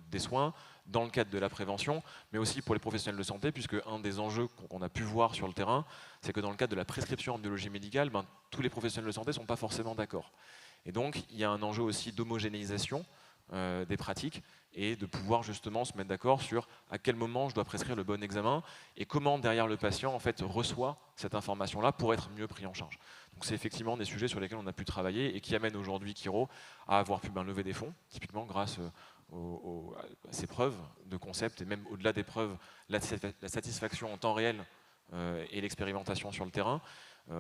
L: des soins, dans le cadre de la prévention, mais aussi pour les professionnels de santé, puisque un des enjeux qu'on a pu voir sur le terrain, c'est que dans le cadre de la prescription en biologie médicale, tous les professionnels de santé ne sont pas forcément d'accord. Et donc, il y a un enjeu aussi d'homogénéisation des pratiques et de pouvoir justement se mettre d'accord sur à quel moment je dois prescrire le bon examen et comment derrière le patient en fait reçoit cette information-là pour être mieux pris en charge. Donc c'est effectivement des sujets sur lesquels on a pu travailler et qui amènent aujourd'hui Kiro à avoir pu lever des fonds, typiquement grâce à ces preuves de concept et même au-delà des preuves, la satisfaction en temps réel et l'expérimentation sur le terrain.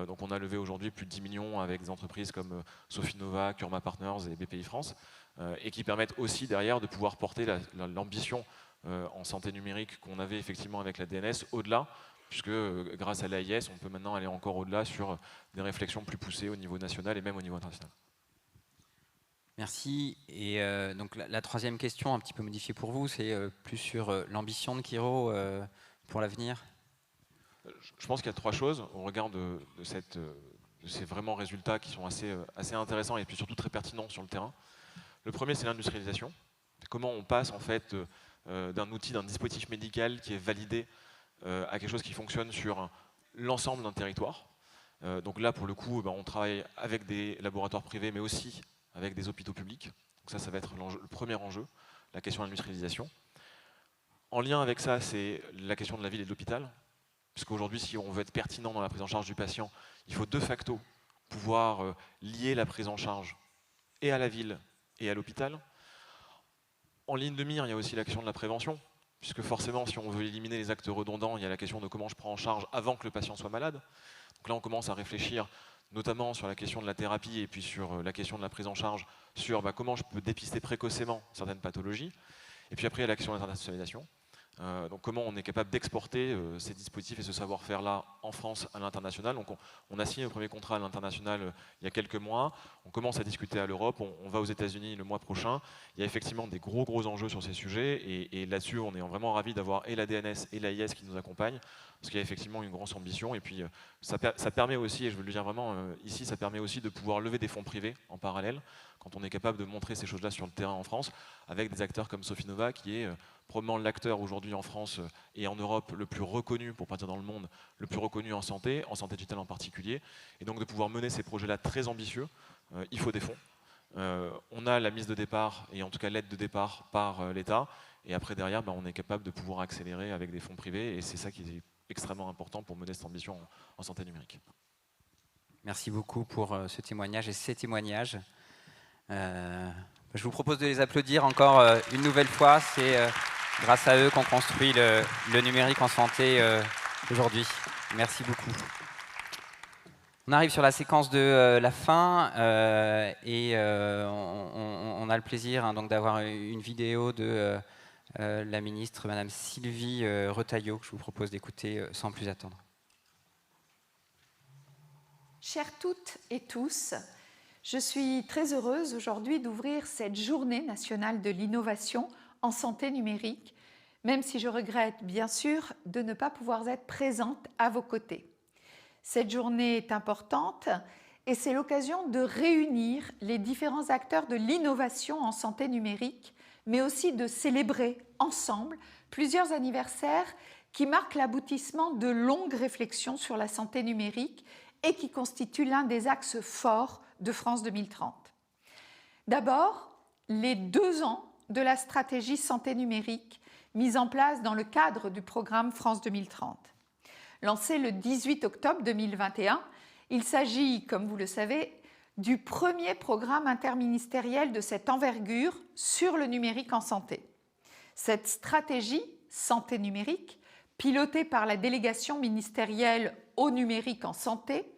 L: Donc on a levé aujourd'hui plus de 10 millions avec des entreprises comme Sofinova, Kurma Partners et BPI France, et qui permettent aussi derrière de pouvoir porter l'ambition en santé numérique qu'on avait effectivement avec la DNS au-delà, puisque grâce à l'AIS, on peut maintenant aller encore au-delà sur des réflexions plus poussées au niveau national et même au niveau international.
A: Merci. Et donc la troisième question, un petit peu modifiée pour vous, c'est plus sur l'ambition de Kiro pour l'avenir.
L: Je pense qu'il y a trois choses au regard de ces vraiment résultats qui sont assez intéressants et puis surtout très pertinents sur le terrain. Le premier, c'est l'industrialisation. Comment on passe en fait d'un outil, d'un dispositif médical qui est validé à quelque chose qui fonctionne sur l'ensemble d'un territoire. Donc là, pour le coup, on travaille avec des laboratoires privés, mais aussi avec des hôpitaux publics. Donc ça va être le premier enjeu, la question de l'industrialisation. En lien avec ça, c'est la question de la ville et de l'hôpital. Puisqu'aujourd'hui, si on veut être pertinent dans la prise en charge du patient, il faut de facto pouvoir lier la prise en charge et à la ville et à l'hôpital. En ligne de mire, il y a aussi la question de la prévention, puisque forcément, si on veut éliminer les actes redondants, il y a la question de comment je prends en charge avant que le patient soit malade. Donc là, on commence à réfléchir notamment sur la question de la thérapie et puis sur la question de la prise en charge, sur comment je peux dépister précocement certaines pathologies. Et puis après, il y a la question de l'internationalisation. Donc comment on est capable d'exporter ces dispositifs et ce savoir-faire-là en France à l'international. Donc on a signé le premier contrat à l'international il y a quelques mois, on commence à discuter à l'Europe, on va aux États-Unis le mois prochain. Il y a effectivement des gros enjeux sur ces sujets et là-dessus on est vraiment ravis d'avoir et la DNS et l'AIS qui nous accompagnent, parce qu'il y a effectivement une grosse ambition et puis ça permet aussi, et je veux le dire vraiment ici, ça permet aussi de pouvoir lever des fonds privés en parallèle quand on est capable de montrer ces choses-là sur le terrain en France avec des acteurs comme Sofinova qui est probablement l'acteur aujourd'hui en France et en Europe le plus reconnu, pour pas dire dans le monde, le plus reconnu en santé digitale en particulier. Et donc de pouvoir mener ces projets-là très ambitieux, il faut des fonds. On a la mise de départ, et en tout cas l'aide de départ par l'État, et après derrière, on est capable de pouvoir accélérer avec des fonds privés, et c'est ça qui est extrêmement important pour mener cette ambition en santé numérique.
A: Merci beaucoup pour ce témoignage et ces témoignages. Je vous propose de les applaudir encore une nouvelle fois. C'est grâce à eux qu'on construit le numérique en santé aujourd'hui. Merci beaucoup. On arrive sur la séquence de la fin et on a le plaisir donc d'avoir une vidéo de la ministre, Madame Sylvie Retailleau, que je vous propose d'écouter sans plus attendre.
M: Chères toutes et tous, je suis très heureuse aujourd'hui d'ouvrir cette journée nationale de l'innovation en santé numérique, même si je regrette bien sûr de ne pas pouvoir être présente à vos côtés. Cette journée est importante et c'est l'occasion de réunir les différents acteurs de l'innovation en santé numérique, mais aussi de célébrer ensemble plusieurs anniversaires qui marquent l'aboutissement de longues réflexions sur la santé numérique et qui constituent l'un des axes forts de France 2030. D'abord, les 2 ans de la stratégie santé numérique mise en place dans le cadre du programme France 2030. Lancé le 18 octobre 2021, il s'agit, comme vous le savez, du premier programme interministériel de cette envergure sur le numérique en santé. Cette stratégie santé numérique, pilotée par la délégation ministérielle au numérique en santé,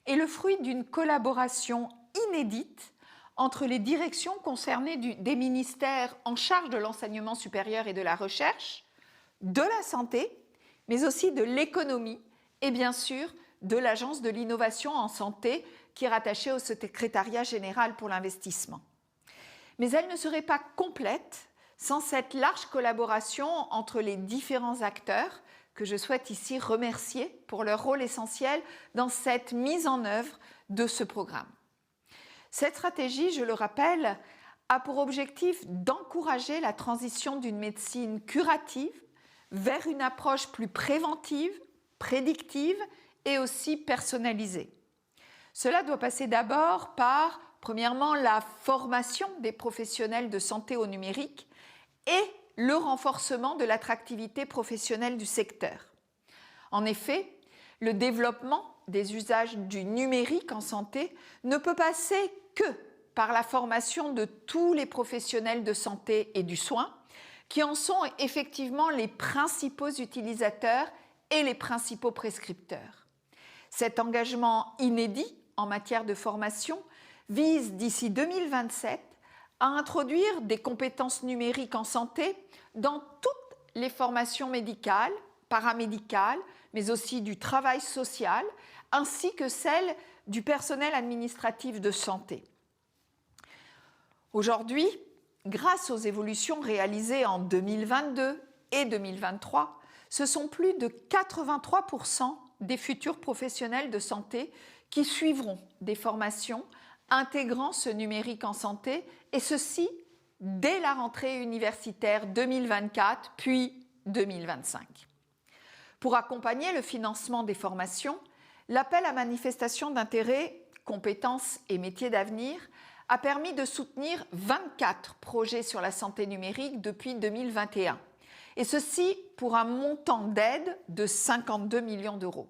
M: est le fruit d'une collaboration inédite entre les directions concernées des ministères en charge de l'enseignement supérieur et de la recherche, de la santé, mais aussi de l'économie et bien sûr de l'Agence de l'innovation en santé qui est rattachée au secrétariat général pour l'investissement. Mais elle ne serait pas complète sans cette large collaboration entre les différents acteurs que je souhaite ici remercier pour leur rôle essentiel dans cette mise en œuvre de ce programme. Cette stratégie, je le rappelle, a pour objectif d'encourager la transition d'une médecine curative vers une approche plus préventive, prédictive et aussi personnalisée. Cela doit passer d'abord par, premièrement, la formation des professionnels de santé au numérique et le renforcement de l'attractivité professionnelle du secteur. En effet, le développement des usages du numérique en santé ne peut passer que par la formation de tous les professionnels de santé et du soin, qui en sont effectivement les principaux utilisateurs et les principaux prescripteurs. Cet engagement inédit en matière de formation vise d'ici 2027 à introduire des compétences numériques en santé dans toutes les formations médicales, paramédicales, mais aussi du travail social, ainsi que celles du personnel administratif de santé. Aujourd'hui, grâce aux évolutions réalisées en 2022 et 2023, ce sont plus de 83% des futurs professionnels de santé qui suivront des formations intégrant ce numérique en santé, et ceci dès la rentrée universitaire 2024 puis 2025. Pour accompagner le financement des formations, l'appel à manifestation d'intérêt, compétences et métiers d'avenir a permis de soutenir 24 projets sur la santé numérique depuis 2021, et ceci pour un montant d'aide de 52 millions d'euros.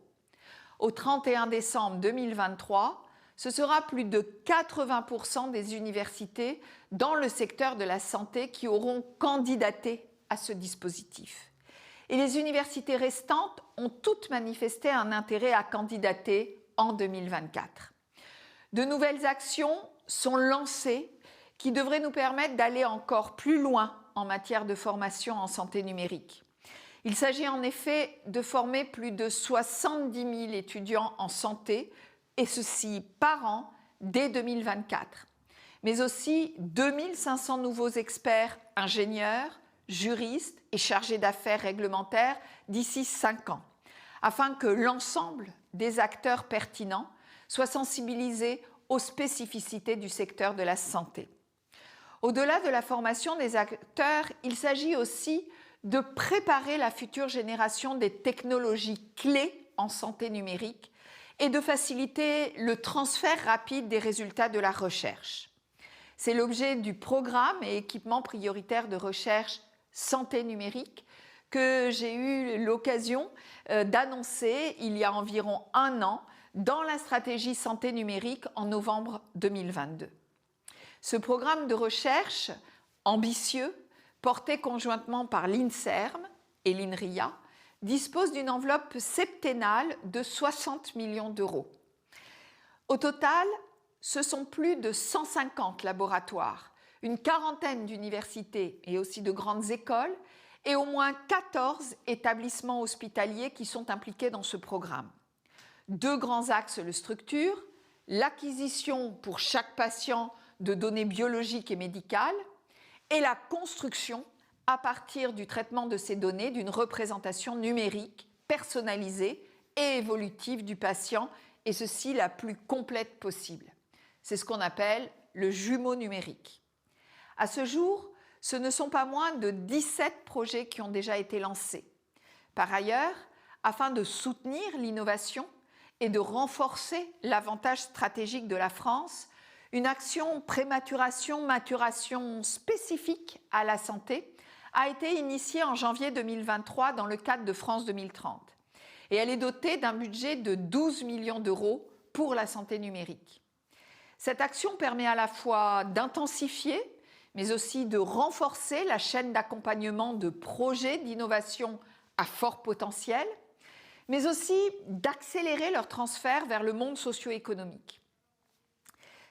M: Au 31 décembre 2023, ce sera plus de 80% des universités dans le secteur de la santé qui auront candidaté à ce dispositif. Et les universités restantes ont toutes manifesté un intérêt à candidater en 2024. De nouvelles actions sont lancées qui devraient nous permettre d'aller encore plus loin en matière de formation en santé numérique. Il s'agit en effet de former plus de 70 000 étudiants en santé, et ceci par an dès 2024, mais aussi 2500 nouveaux experts ingénieurs, juristes et chargés d'affaires réglementaires d'ici 5 ans, afin que l'ensemble des acteurs pertinents soient sensibilisés aux spécificités du secteur de la santé. Au-delà de la formation des acteurs, il s'agit aussi de préparer la future génération des technologies clés en santé numérique et de faciliter le transfert rapide des résultats de la recherche. C'est l'objet du programme et équipement prioritaire de recherche santé numérique que j'ai eu l'occasion d'annoncer il y a environ 1 an dans la stratégie santé numérique en novembre 2022. Ce programme de recherche ambitieux, porté conjointement par l'INSERM et l'INRIA, dispose d'une enveloppe septennale de 60 millions d'euros. Au total, ce sont plus de 150 laboratoires, une quarantaine d'universités et aussi de grandes écoles, et au moins 14 établissements hospitaliers qui sont impliqués dans ce programme. 2 grands axes le structurent, l'acquisition pour chaque patient de données biologiques et médicales, et la construction, à partir du traitement de ces données, d'une représentation numérique, personnalisée et évolutive du patient, et ceci la plus complète possible. C'est ce qu'on appelle le jumeau numérique. À ce jour, ce ne sont pas moins de 17 projets qui ont déjà été lancés. Par ailleurs, afin de soutenir l'innovation et de renforcer l'avantage stratégique de la France, une action prématuration-maturation spécifique à la santé a été initiée en janvier 2023 dans le cadre de France 2030. Et elle est dotée d'un budget de 12 millions d'euros pour la santé numérique. Cette action permet à la fois d'intensifier, mais aussi de renforcer la chaîne d'accompagnement de projets d'innovation à fort potentiel, mais aussi d'accélérer leur transfert vers le monde socio-économique.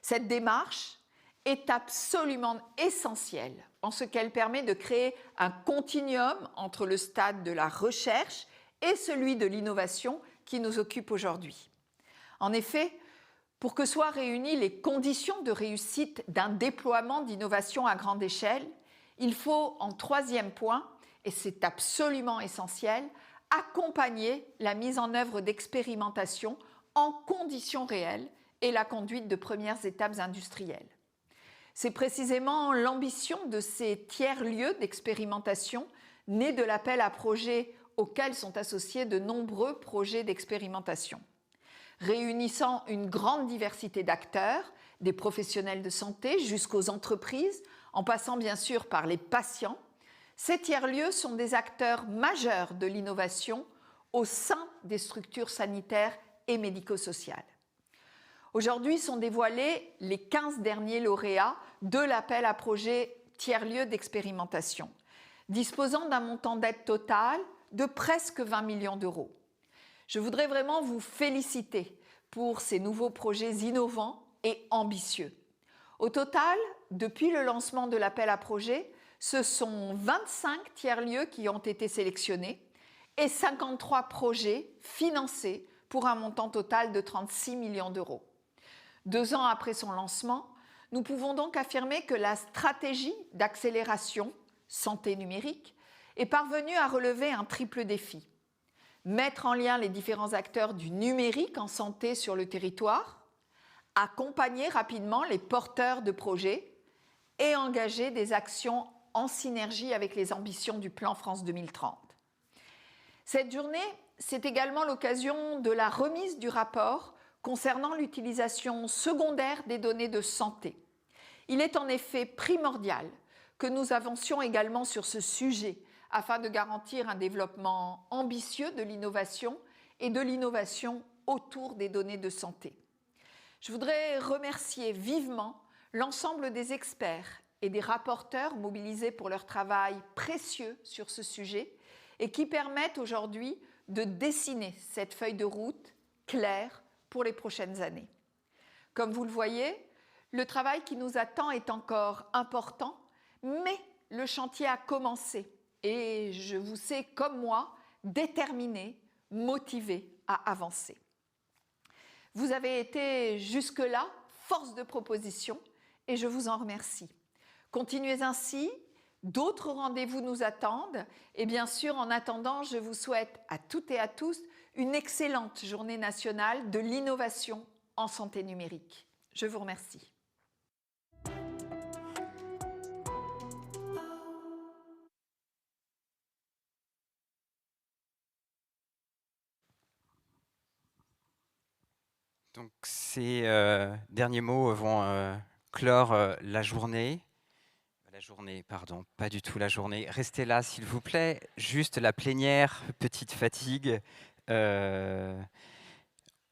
M: Cette démarche est absolument essentielle en ce qu'elle permet de créer un continuum entre le stade de la recherche et celui de l'innovation qui nous occupe aujourd'hui. En effet, pour que soient réunies les conditions de réussite d'un déploiement d'innovation à grande échelle, il faut, en troisième point, et c'est absolument essentiel, accompagner la mise en œuvre d'expérimentations en conditions réelles et la conduite de premières étapes industrielles. C'est précisément l'ambition de ces tiers-lieux d'expérimentation nés de l'appel à projets auxquels sont associés de nombreux projets d'expérimentation. Réunissant une grande diversité d'acteurs, des professionnels de santé jusqu'aux entreprises, en passant bien sûr par les patients, ces tiers-lieux sont des acteurs majeurs de l'innovation au sein des structures sanitaires et médico-sociales. Aujourd'hui sont dévoilés les 15 derniers lauréats de l'appel à projet tiers-lieux d'expérimentation, disposant d'un montant d'aide total de presque 20 millions d'euros. Je voudrais vraiment vous féliciter pour ces nouveaux projets innovants et ambitieux. Au total, depuis le lancement de l'appel à projet, ce sont 25 tiers-lieux qui ont été sélectionnés et 53 projets financés pour un montant total de 36 millions d'euros. 2 ans après son lancement, nous pouvons donc affirmer que la stratégie d'accélération santé numérique est parvenue à relever un triple défi. Mettre en lien les différents acteurs du numérique en santé sur le territoire, accompagner rapidement les porteurs de projets et engager des actions en synergie avec les ambitions du plan France 2030. Cette journée, c'est également l'occasion de la remise du rapport concernant l'utilisation secondaire des données de santé. Il est en effet primordial que nous avancions également sur ce sujet afin de garantir un développement ambitieux de l'innovation et de l'innovation autour des données de santé. Je voudrais remercier vivement l'ensemble des experts et des rapporteurs mobilisés pour leur travail précieux sur ce sujet et qui permettent aujourd'hui de dessiner cette feuille de route claire pour les prochaines années. Comme vous le voyez, le travail qui nous attend est encore important, mais le chantier a commencé et je vous sais, comme moi, déterminé, motivé à avancer. Vous avez été jusque-là force de proposition et je vous en remercie. Continuez ainsi, d'autres rendez-vous nous attendent et bien sûr, en attendant, je vous souhaite à toutes et à tous une excellente journée nationale de l'innovation en santé numérique. Je vous remercie.
A: Donc ces derniers mots vont clore la journée. Pardon, pas du tout la journée. Restez là, s'il vous plaît. Juste la plénière, petite fatigue. On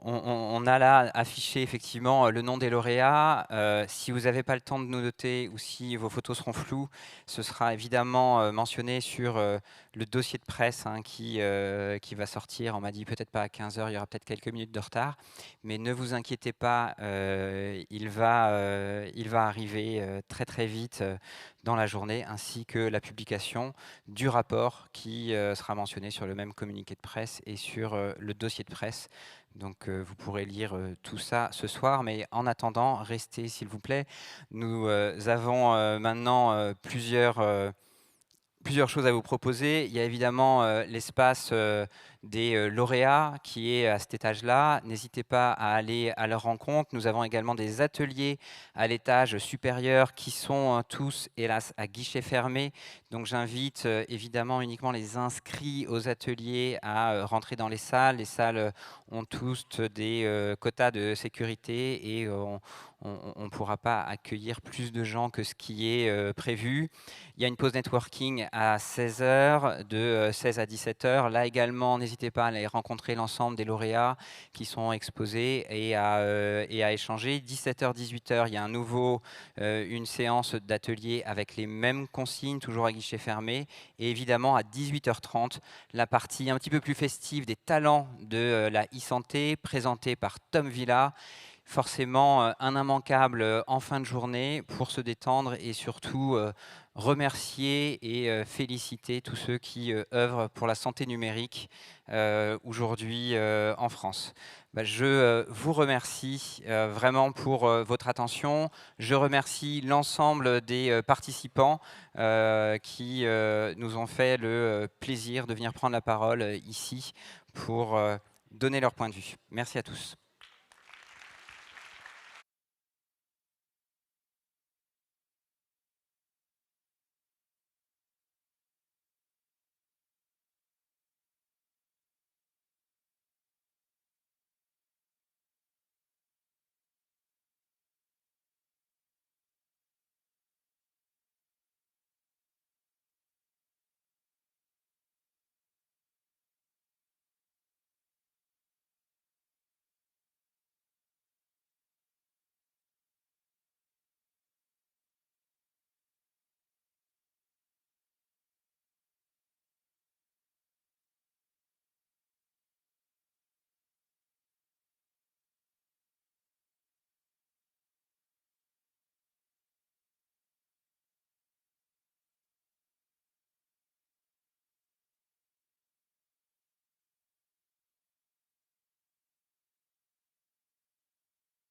A: On a là affiché effectivement le nom des lauréats. Si vous n'avez pas le temps de nous noter ou si vos photos seront floues, ce sera évidemment mentionné sur le dossier de presse qui va sortir. On m'a dit peut-être pas à 15 h, il y aura peut-être quelques minutes de retard. Mais ne vous inquiétez pas, il va arriver très très vite dans la journée, ainsi que la publication du rapport qui sera mentionné sur le même communiqué de presse et sur le dossier de presse. Donc vous pourrez lire tout ça ce soir, mais en attendant, restez s'il vous plaît. Nous avons maintenant plusieurs choses à vous proposer. Il y a évidemment l'espace des lauréats qui est à cet étage-là. N'hésitez pas à aller à leur rencontre. Nous avons également des ateliers à l'étage supérieur qui sont tous, hélas, à guichet fermé. Donc j'invite évidemment uniquement les inscrits aux ateliers à rentrer dans les salles. Les salles ont tous des quotas de sécurité et on ne pourra pas accueillir plus de gens que ce qui est prévu. Il y a une pause networking à 16 h, de 16 à 17 h. Là également, n'hésitez pas à aller rencontrer l'ensemble des lauréats qui sont exposés et à échanger. 17 h, 18 h, il y a une séance d'atelier avec les mêmes consignes, toujours à guichet fermé. Et évidemment, à 18 h 30, la partie un petit peu plus festive des talents de la e-santé, présentée par Tom Villa. Forcément, un immanquable en fin de journée pour se détendre et surtout remercier et féliciter tous ceux qui œuvrent pour la santé numérique aujourd'hui en France. Je vous remercie vraiment pour votre attention. Je remercie l'ensemble des participants qui nous ont fait le plaisir de venir prendre la parole ici pour donner leur point de vue. Merci à tous.